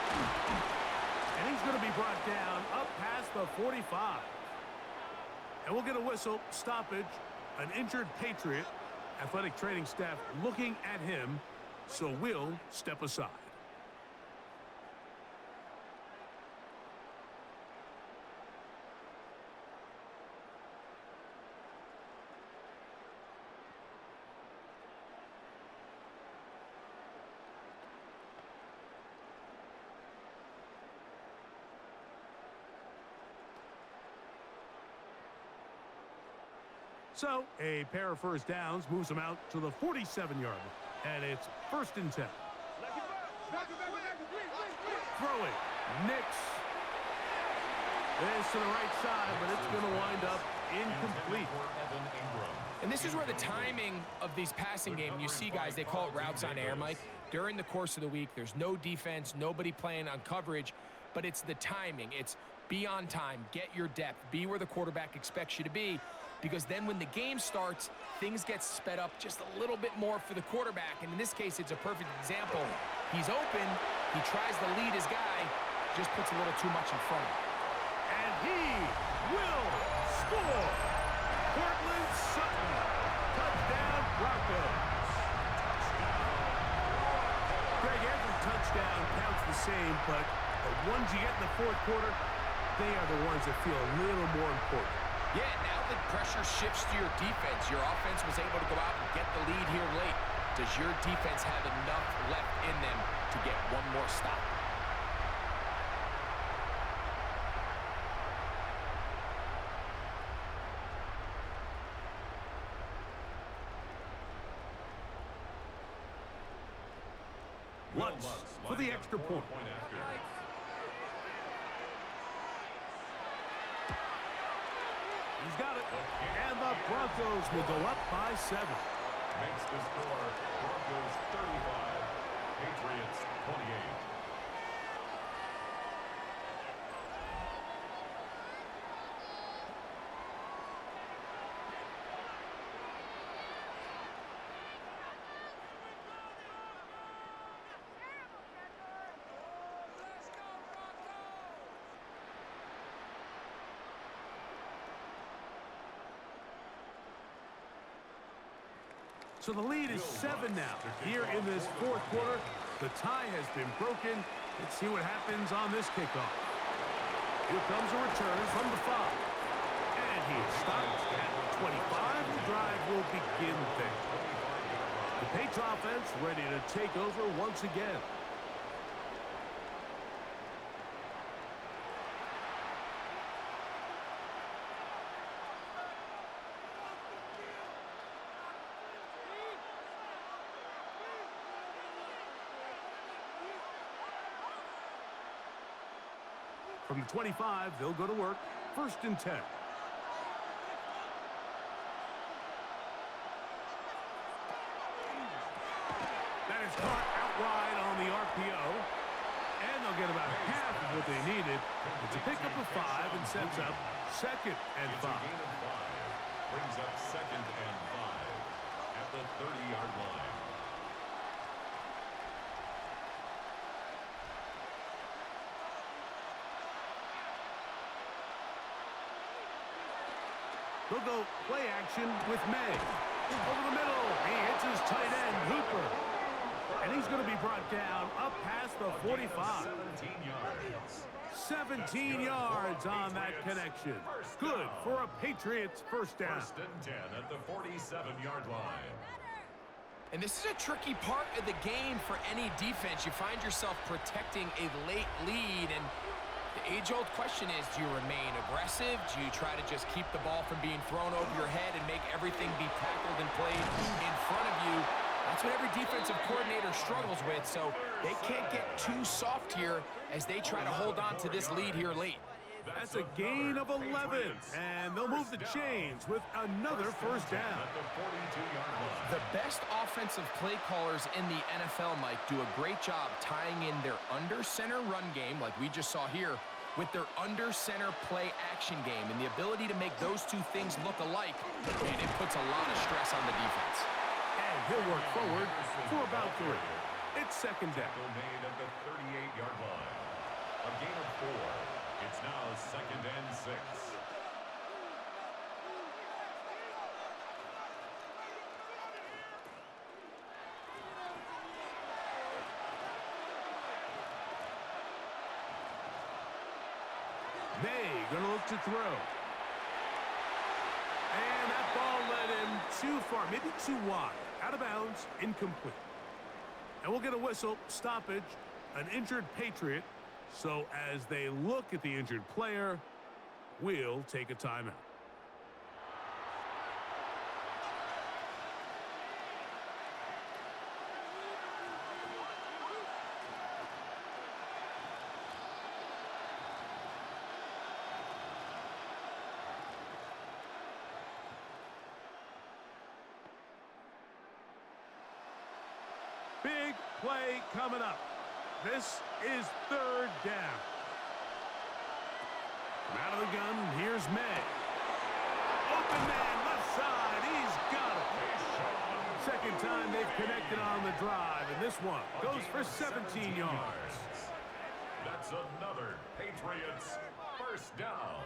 A: And he's going to be brought down up past the 45. And we'll get a whistle, stoppage, an injured Patriot. Athletic training staff looking at him, so we'll step aside. So, a pair of first downs moves them out to the 47-yard line. And it's 1st and 10. Throwing. Nix. This to the right side, but it's going to wind up incomplete.
C: And this is where the timing of these passing games, you see guys, they call it routes on air, Mike. During the course of the week, there's no defense, nobody playing on coverage, but it's the timing. It's be on time, get your depth, be where the quarterback expects you to be. Because then when the game starts, things get sped up just a little bit more for the quarterback. And in this case, it's a perfect example. He's open. He tries to lead his guy. Just puts a little too much in front of him.
A: And he will score. Cortland Sutton. Touchdown, Broncos. Greg, every touchdown counts the same, but the ones you get in the fourth quarter, they are the ones that feel a little more important.
C: Yeah, now the pressure shifts to your defense. Your offense was able to go out and get the lead here late. Does your defense have enough left in them to get one more stop?
A: Lutz for the extra point. He's got it. And the Broncos will go up by 7.
B: Makes the score Broncos 35, Patriots 28.
A: So the lead is 7 now. Here in this fourth quarter, the tie has been broken. Let's see what happens on this kickoff. Here comes a return from the 5. And he is stopped at 25. The drive will begin there. The Patriots offense ready to take over once again. From the 25, they'll go to work. 1st and 10. That is caught out wide on the RPO. And they'll get about half of what they needed. It's a pickup of 5 and sets up 2nd and 5.
B: Brings up 2nd and 5 at the 30-yard line.
A: They'll go play action with May. Over the middle, he hits his tight end, Hooper. And he's going to be brought down up past the 45. 17 yards on that connection. Good for a Patriots first down.
B: 1st and 10 at the 47-yard line.
C: And this is a tricky part of the game for any defense. You find yourself protecting a late lead, and the age-old question is, do you remain aggressive? Do you try to just keep the ball from being thrown over your head and make everything be tackled and played in front of you? That's what every defensive coordinator struggles with, so they can't get too soft here as they try to hold on to this lead here late.
A: That's a gain of 11, and they'll move the chains with another first down.
C: The best offensive play callers in the NFL, Mike, do a great job tying in their under-center run game, like we just saw here, with their under-center play action game, and the ability to make those two things look alike, and it puts a lot of stress on the defense.
A: And he'll work forward for about 3. It's 2nd down.
B: Made at the 38-yard line. A gain of 4. It's now 2nd and 6.
A: May gonna look to throw. And that ball led him too far, maybe too wide. Out of bounds, incomplete. And we'll get a whistle, stoppage, an injured Patriot. So as they look at the injured player, we'll take a timeout. Big play coming up. This is 3rd down. From out of the gun, here's May. Open man, left side, he's got it. 2nd time they've connected on the drive, and this one goes for 17 yards.
B: That's another Patriots first down.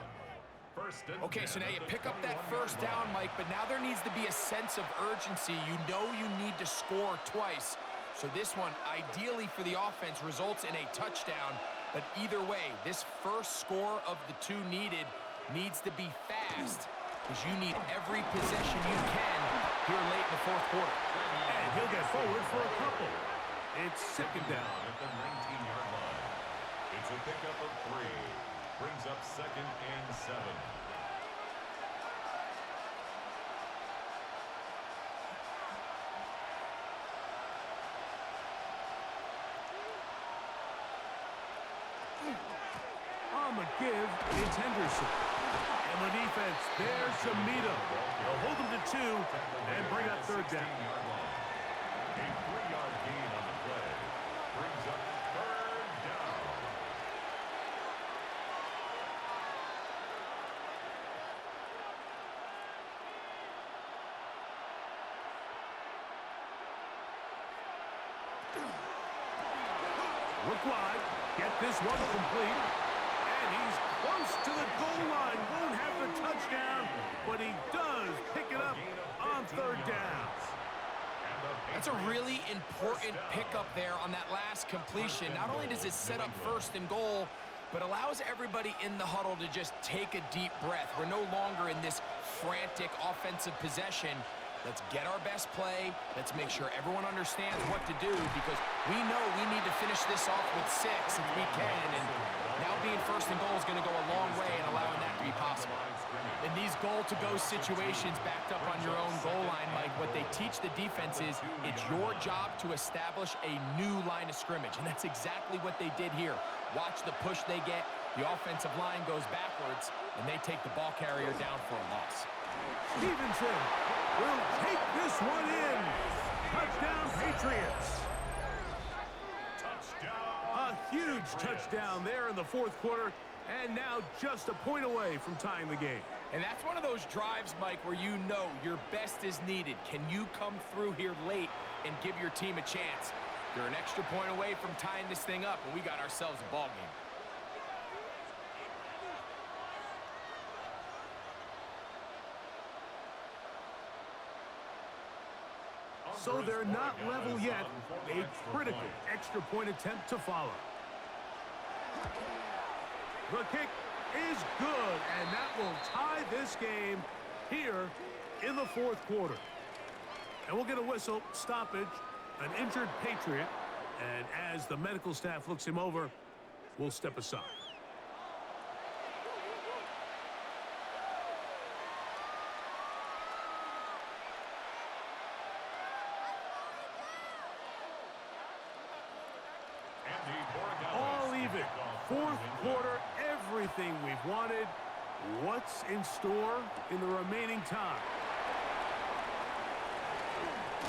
C: Okay, so now you pick up that first down, Mike, but now there needs to be a sense of urgency. You know you need to score twice. So this one, ideally for the offense, results in a touchdown. But either way, this first score of the 2 needed needs to be fast, because you need every possession you can here late in the 4th quarter.
A: And he'll get forward for a couple. It's 2nd down.
B: At the 19-yard line. It's a pickup of 3. Brings up 2nd and 7.
A: On the give, it's Henderson. And the defense there to meet him. They'll hold him to 2 and bring up 3rd down.
B: A 3-yard gain on the play. Brings up 3rd down.
A: Look wide. Get this one complete. And he's close to the goal line. Won't have the touchdown, but he does pick it up on 3rd down.
C: That's a really important pickup there on that last completion. Not only does it set up first and goal, but allows everybody in the huddle to just take a deep breath. We're no longer in this frantic offensive possession. Let's get our best play. Let's make sure everyone understands what to do, because we know we need to finish this off with 6 if we can. And now being first and goal is going to go a long way in allowing that to be possible. In these goal-to-go situations backed up on your own goal line, Mike, what they teach the defense is it's your job to establish a new line of scrimmage, and that's exactly what they did here. Watch the push they get. The offensive line goes backwards, and they take the ball carrier down for a loss.
A: Stevenson will take this one in. Touchdown, Patriots. A huge touchdown there in the fourth quarter, and now just a point away from tying the game.
C: And that's one of those drives, Mike, where you know your best is needed. Can you come through here late and give your team a chance? They're an extra point away from tying this thing up, and we got ourselves a ball game.
A: So they're not level yet. A critical extra point attempt to follow. The kick is good, and that will tie this game here in the fourth quarter. And we'll get a whistle, stoppage, an injured Patriot, and as the medical staff looks him over, we'll step aside. All even. Fourth quarter, everything we've wanted. What's in store in the remaining time?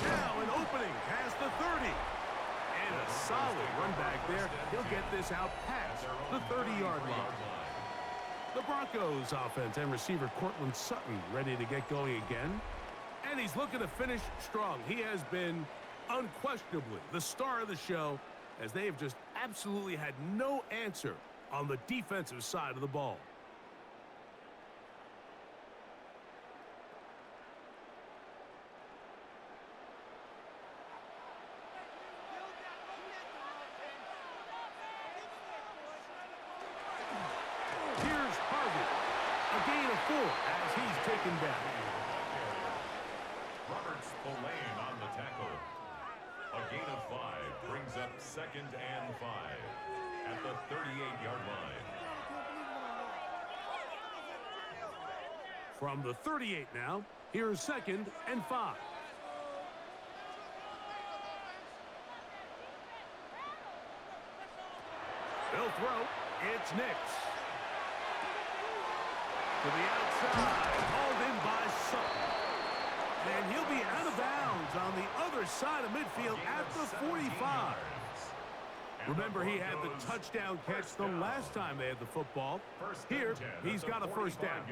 A: Now an opening past the 30. And a solid run back there. He'll get this out past the 30-yard line. The Broncos offense and receiver Cortland Sutton ready to get going again. And he's looking to finish strong. He has been unquestionably the star of the show, as they have just absolutely had no answer on the defensive side of the ball. Here's Harvey. A gain of 4 as he's taken down.
B: Robert Spillane on the tackle. A gain of 5 brings up 2nd and 5 at the 38-yard line.
A: From the 38 now, here's 2nd and 5. They'll throw. It's Nix. To the outside. Hauled in by Sutton. And he'll be out of bounds on the other side of midfield at the 45. Remember, he had the touchdown catch the last time they had the football. Here, he's got a first down.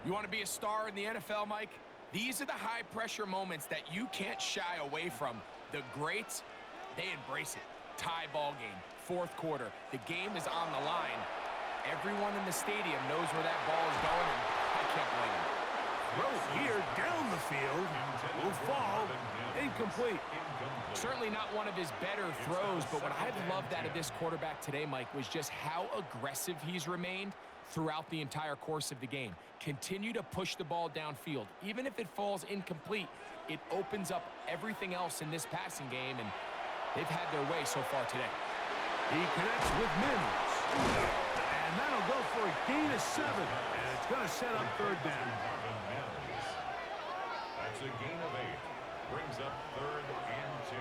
C: You want to be a star in the NFL, Mike? These are the high-pressure moments that you can't shy away from. The greats, they embrace it. Tie ball game, fourth quarter. The game is on the line. Everyone in the stadium knows where that ball is going, and I can't blame them.
A: Throw here down the field will fall incomplete.
C: Certainly not one of his better throws, but what I've loved out of this quarterback today, Mike, was just how aggressive he's remained throughout the entire course of the game. Continue to push the ball downfield. Even if it falls incomplete, it opens up everything else in this passing game, and they've had their way so far today.
A: He connects with Mims. And that'll go for a gain of 7. And it's going to set up third down.
B: That's a gain of 8. Brings up 3rd and 2.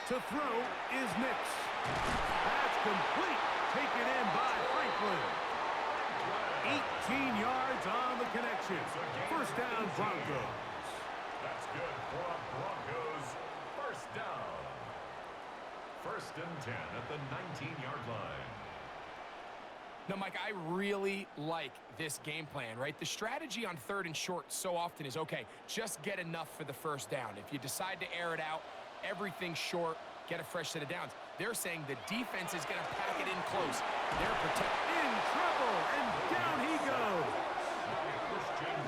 A: To throw is Nix. That's complete. Taken in by Franklin. 18 yards on the connection. First down, Broncos.
B: That's good for a Broncos first down. 1st and 10 at the 19-yard line.
C: Now, Mike, I really like this game plan, right? The strategy on 3rd and short so often is, okay, just get enough for the first down. If you decide to air it out, everything short, get a fresh set of downs. They're saying the defense is going to pack it in close. They're protecting.
A: In trouble, and down he goes.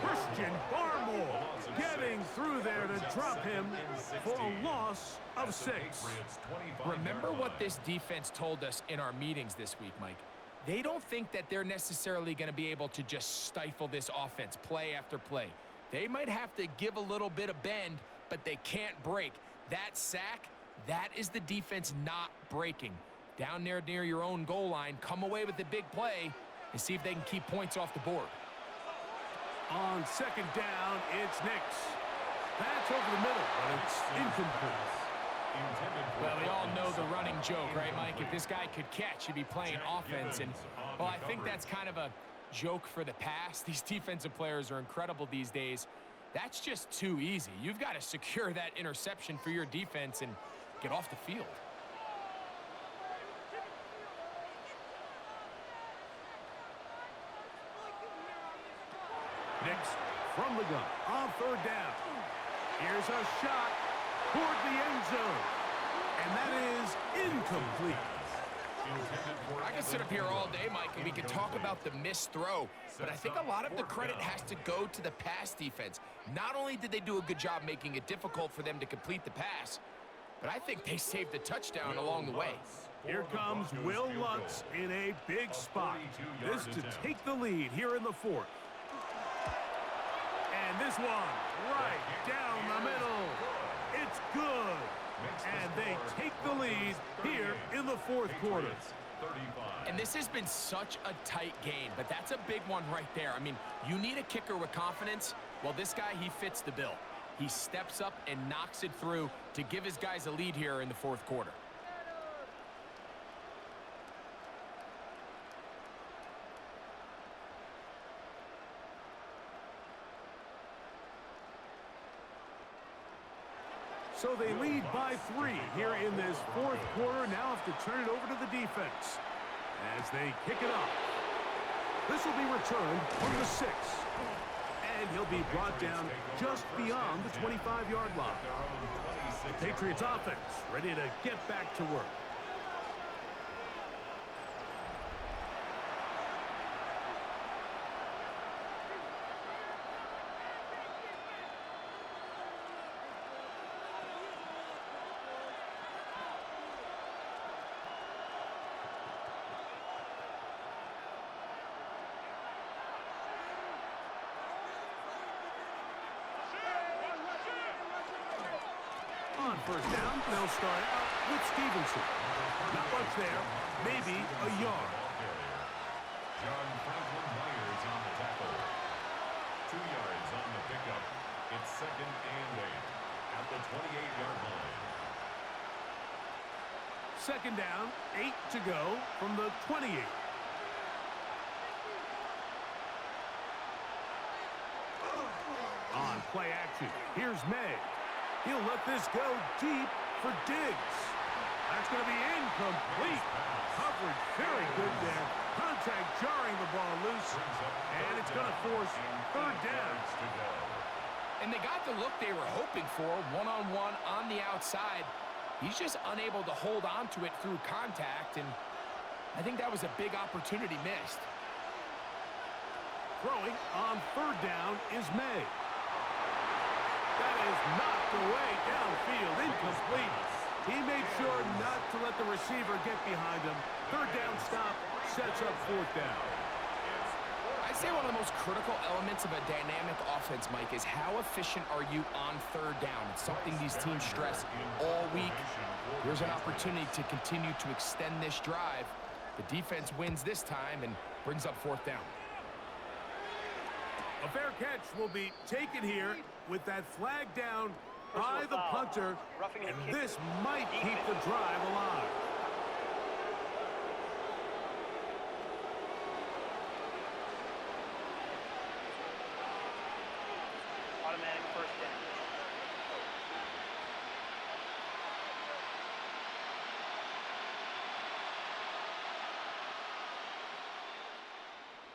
A: Christian Barmore getting through there to drop him for a loss of 6.
C: Remember what this defense told us in our meetings this week, Mike. They don't think that they're necessarily going to be able to just stifle this offense play after play. They might have to give a little bit of bend, but they can't break. That sack, that is the defense not breaking. Down there near your own goal line, come away with the big play and see if they can keep points off the board.
A: On second down, it's Nix. That's over the middle, but it's incomplete.
C: Well, we all know the running joke, right, Mike? If this guy could catch, he'd be playing offense. And, well, I think that's kind of a joke for the past. These defensive players are incredible these days. That's just too easy. You've got to secure that interception for your defense and get off the field.
A: Nix from the gun on third down. Here's a shot toward the end zone, and that is incomplete.
C: I could sit up here all day, Mike, and we could talk about the missed throw, but I think a lot of the credit has to go to the pass defense. Not only did they do a good job making it difficult for them to complete the pass, but I think they saved the touchdown along the way.
A: Here comes Will Lutz in a big spot. This to take the lead here in the 4th. And this one right down the middle. It's good. And they take the lead here in the 4th quarter.
C: And this has been such a tight game, but that's a big one right there. I mean, you need a kicker with confidence. Well, this guy, he fits the bill. He steps up and knocks it through to give his guys a lead here in the 4th quarter.
A: So they lead by 3 here in this 4th quarter. Now have to turn it over to the defense as they kick it off. This will be returned from the 6. And he'll be brought down just beyond the 25-yard line. The Patriots offense ready to get back to work. On first down, they'll start out with Stevenson. Not much there, maybe a yard.
B: John Franklin Myers on the tackle. 2 yards on the pickup. It's 2nd and 8 at the 28-yard line.
A: 2nd down, 8 to go from the 28. On play action, here's May. He'll let this go deep for Diggs. That's going to be incomplete. Coverage very good there. Contact jarring the ball loose. And it's going to force 3rd down.
C: And they got the look they were hoping for, one-on-one on the outside. He's just unable to hold on to it through contact, and I think that was a big opportunity missed.
A: Throwing on 3rd down is May. That is knocked away downfield, incomplete. He made sure not to let the receiver get behind him. 3rd down stop sets up 4th down.
C: I'd say one of the most critical elements of a dynamic offense, Mike, is how efficient are you on 3rd down? It's something these teams stress all week. Here's an opportunity to continue to extend this drive. The defense wins this time and brings up 4th down.
A: A fair catch will be taken here with that flag down by the punter, and this might keep the drive alive.
D: Automatic first down.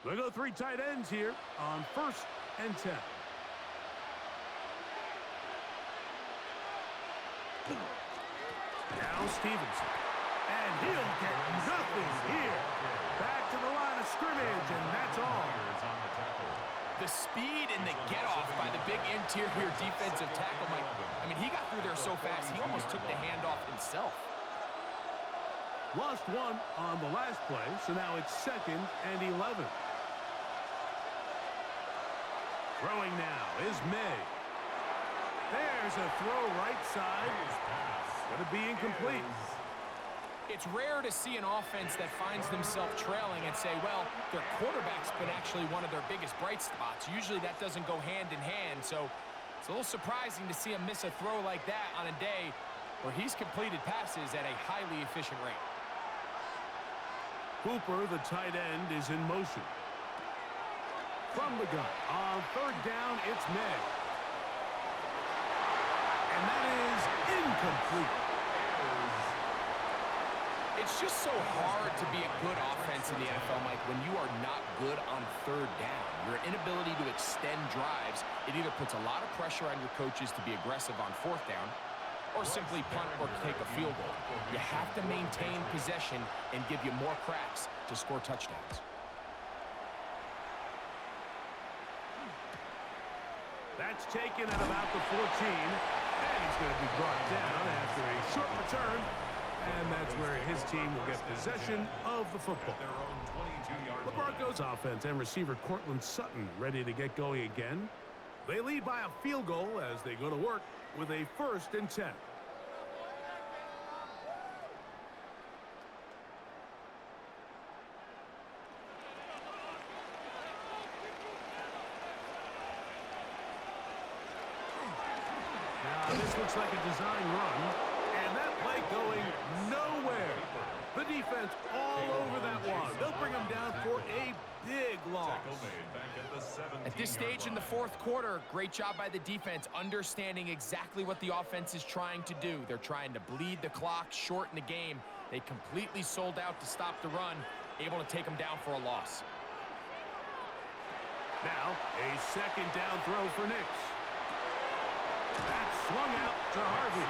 A: They go 3 tight ends here on 1st and 10. Now Stevenson. And he'll get nothing here. Back to the line of scrimmage, and that's all.
C: The speed and the get-off by the big interior defensive tackle, Mike. I mean, he got through there so fast, he almost took the handoff himself.
A: Lost one on the last play, so now it's 2nd and 11. Throwing now is May. There's a throw right side. Going to be incomplete.
C: It's rare to see an offense that finds themselves trailing and say, well, their quarterback's been actually one of their biggest bright spots. Usually that doesn't go hand in hand, so it's a little surprising to see him miss a throw like that on a day where he's completed passes at a highly efficient rate.
A: Hooper, the tight end, is in motion. From the gun. On 3rd down, it's May. And that is incomplete.
C: It's just so hard to be a good offense in the NFL, Mike, when you are not good on 3rd down. Your inability to extend drives, it either puts a lot of pressure on your coaches to be aggressive on 4th down or simply punt or take a field goal. You have to maintain possession and give you more cracks to score touchdowns.
A: That's taken at about the 14, and he's going to be brought down after a short return. And that's where his team will get possession of the football. The Broncos offense and receiver Cortland Sutton ready to get going again. They lead by a field goal as they go to work with a 1st and 10. Now this looks like a design run. And that play going nowhere. The defense all over that one. They'll bring him down for a big loss.
C: At this stage in the 4th quarter, great job by the defense, understanding exactly what the offense is trying to do. They're trying to bleed the clock, shorten the game. They completely sold out to stop the run, able to take them down for a loss.
A: Now, a 2nd down throw for Nix. That's swung out to Harvey.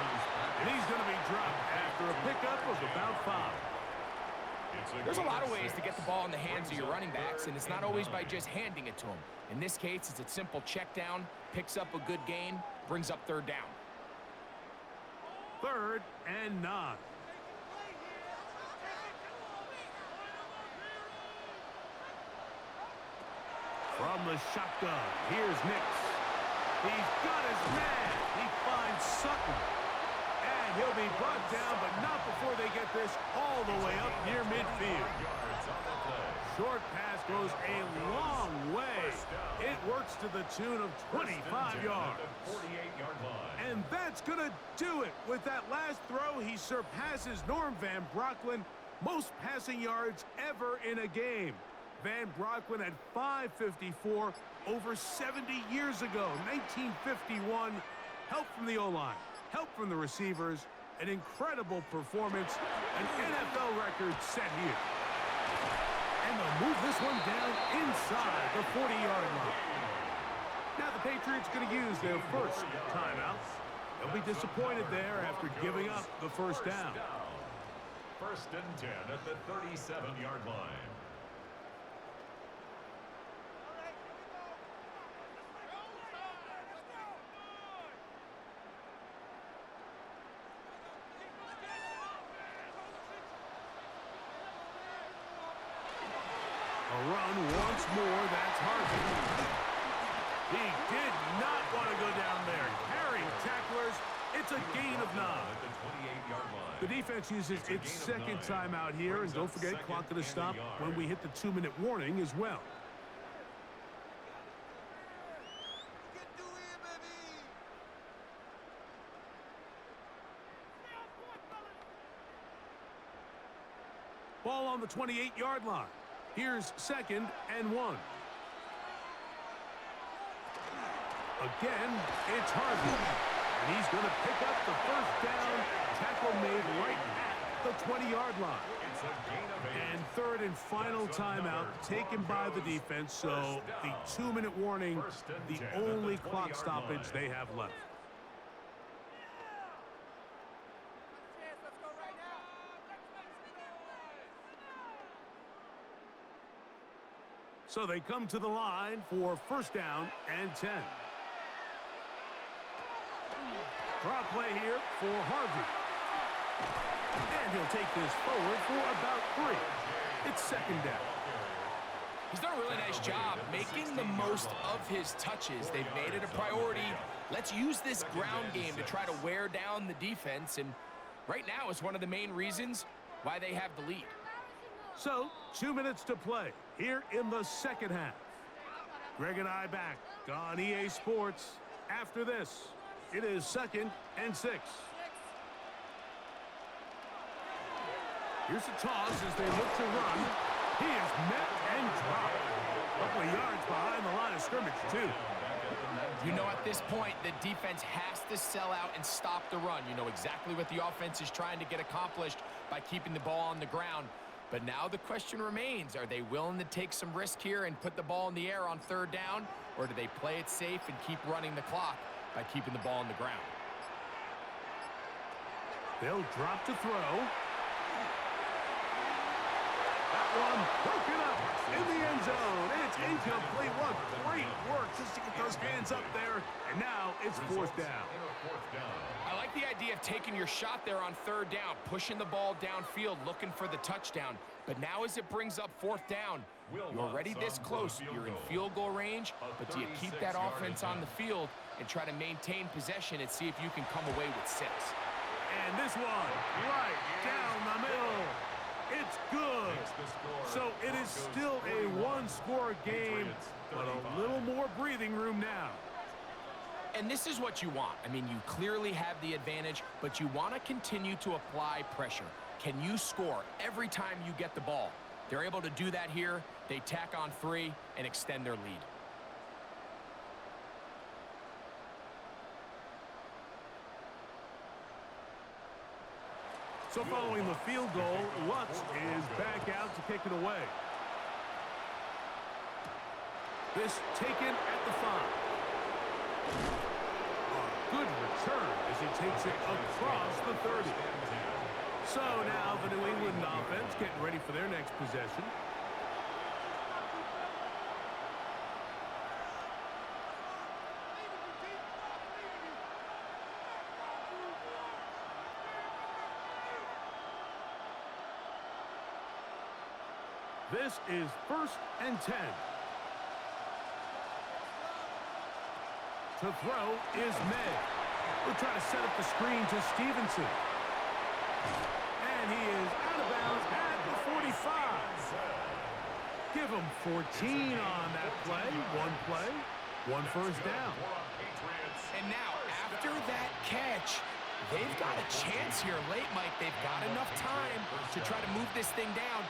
A: And he's going to be dropped after a pickup of about 5.
C: There's a lot of ways to get the ball in the hands of your running backs, and it's not always by just handing it to them. In this case, it's a simple check down, picks up a good gain, brings up 3rd down.
A: 3rd and 9. From the shotgun, here's Nix. He's got his man. He finds Sutton. And he'll be brought down, but not before they get this all the way up near midfield. Short pass goes a long way. It works to the tune of 25 yards. And that's going to do it. With that last throw, he surpasses Norm Van Brocklin. Most passing yards ever in a game. Van Brocklin at 554 over 70 years ago, 1951. Help from the O-line, help from the receivers, an incredible performance, an NFL record set here. And they'll move this one down inside the 40-yard line. Now the Patriots going to use their first timeout. They'll be disappointed there after giving up the 1st down.
B: 1st and 10 at the 37-yard line.
A: A run once more, that's Harvey. He did not want to go down there. Carrying tacklers, it's a gain of 9. The defense uses its 2nd timeout here, and don't forget, clock going to stop when we hit the 2-minute warning as well. Ball on the 28-yard line. Here's 2nd and 1. Again, it's Harvey. And he's going to pick up the 1st down. Tackle made right at the 20-yard line. And 3rd and final timeout taken by the defense. So the 2-minute warning, the only clock stoppage they have left. So they come to the line for first down and 10. Draw play here for Harvey. And he'll take this forward for about 3. It's second down.
C: He's done a really nice job making the most of his touches. They've made it a priority. Let's use this ground game to try to wear down the defense. And right now is one of the main reasons why they have the lead.
A: So, 2 minutes to play here in the second half. Greg and I back on EA Sports. After this, it is second and 6. Here's a toss as they look to run. He is met and dropped. A couple of yards behind the line of scrimmage, too.
C: You know, at this point, the defense has to sell out and stop the run. You know exactly what the offense is trying to get accomplished by keeping the ball on the ground. But now the question remains, are they willing to take some risk here and put the ball in the air on third down? Or do they play it safe and keep running the clock by keeping the ball on the ground?
A: They'll drop to throw. That one broken up in the end zone. It's incomplete. What great work just to get those hands up there. And now it's fourth down.
C: I like the idea of taking your shot there on third down, pushing the ball downfield, looking for the touchdown. But now as it brings up fourth down, you're already this close. You're in field goal range, but do you keep that offense on the field and try to maintain possession and see if you can come away with 6?
A: And this one right down the middle. It's good. So it is still a one-score game, but a little more breathing room now.
C: And this is what you want. I mean, you clearly have the advantage, but you want to continue to apply pressure. Can you score every time you get the ball? They're able to do that here. They tack on 3 and extend their lead.
A: So following the field goal, Lutz is back out to kick it away. This taken at the 5. A good return as he takes it across the 30. So now the New England offense getting ready for their next possession. This is first and 10. To throw is May. We'll try to set up the screen to Stevenson. And he is out of bounds at the 45. Give him 14 on that play. One first down.
C: And now, after that catch, they've got a chance here late, Mike. They've got enough time to try to move this thing down.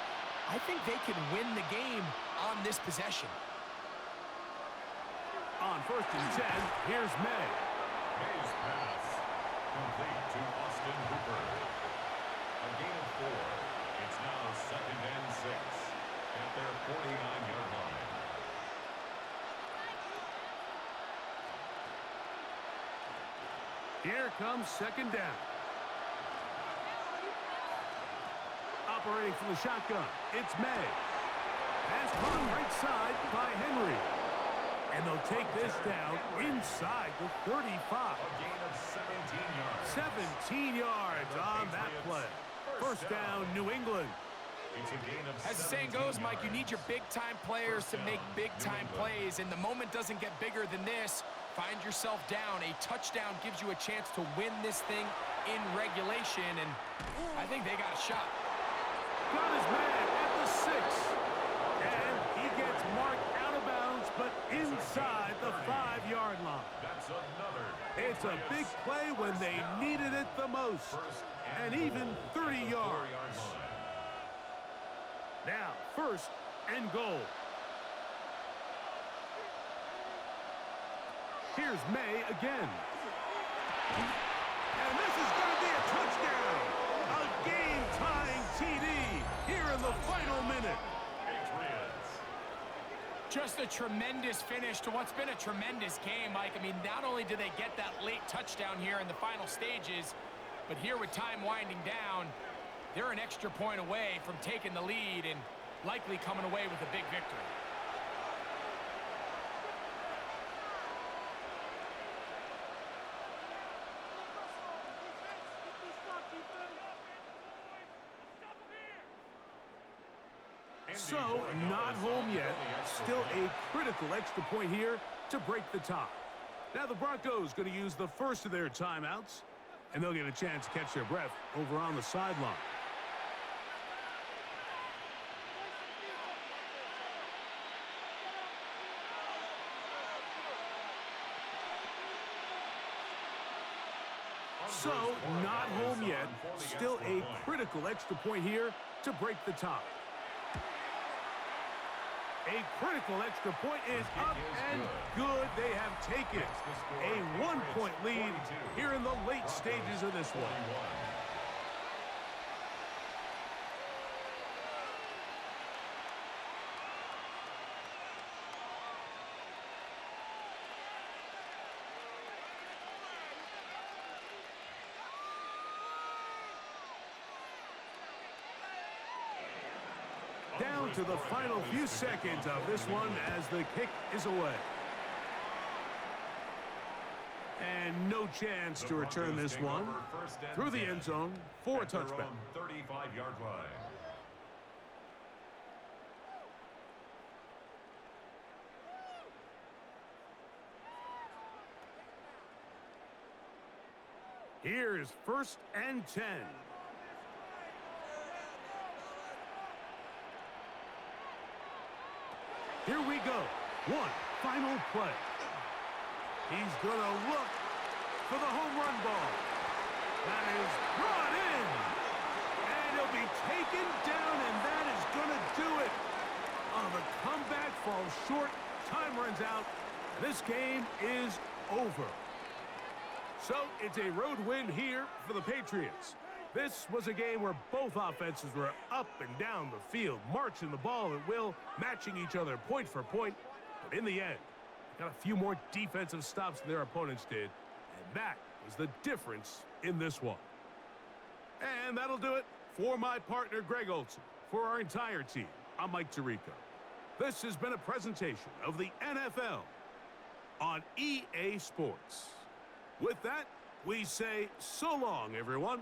C: I think they can win the game on this possession.
A: On first and 10, here's May.
B: May's pass complete to Austin Hooper. A gain of 4. It's now second and 6 at their 49-yard line.
A: Here comes second down. Operating from the shotgun, it's May. Pass on right side by Henry. And they'll take this down inside the 35.
B: A gain of 17 yards.
A: 17 yards on that play. First down, New England.
B: It's a gain of
C: As the saying goes, Mike, you need your big-time players to make big-time plays, and the moment doesn't get bigger than this. Find yourself down. A touchdown gives you a chance to win this thing in regulation, and I think they got a shot.
A: Got his man at the 6. And he gets marked out of bounds, but inside the 5-yard line.
B: That's another.
A: It's a big play when they needed it the most. And even 30 yards. Now, first and goal. Here's May again. And this is going to be a touchdown. A game-tying TD here in the final minute.
C: Just a tremendous finish to what's been a tremendous game, Mike. I mean, not only do they get that late touchdown here in the final stages, but here with time winding down, they're an extra point away from taking the lead and likely coming away with a big victory.
A: So, not home yet. Still a critical extra point here to break the tie. Now the Broncos going to use the first of their timeouts, and they'll get a chance to catch their breath over on the sideline. So, not home yet. Still a critical extra point here to break the tie. A critical extra point is up and good. They have taken a 1-point lead here in the late stages of this one. Down to the final few seconds of this one as the kick is away. And no chance to return this one through the end zone for a touchback.
B: 35-yard line.
A: Here's 1st and 10. Here we go. One final play. He's going to look for the home run ball. That is brought in. And he'll be taken down, and that is going to do it. Oh, the comeback falls short. Time runs out. This game is over. So it's a road win here for the Patriots. This was a game where both offenses were up and down the field, marching the ball at will, matching each other point for point. But in the end, they got a few more defensive stops than their opponents did, and that was the difference in this one. And that'll do it for my partner, Greg Olson. For our entire team, I'm Mike Tirico. This has been a presentation of the NFL on EA Sports. With that, we say so long, everyone.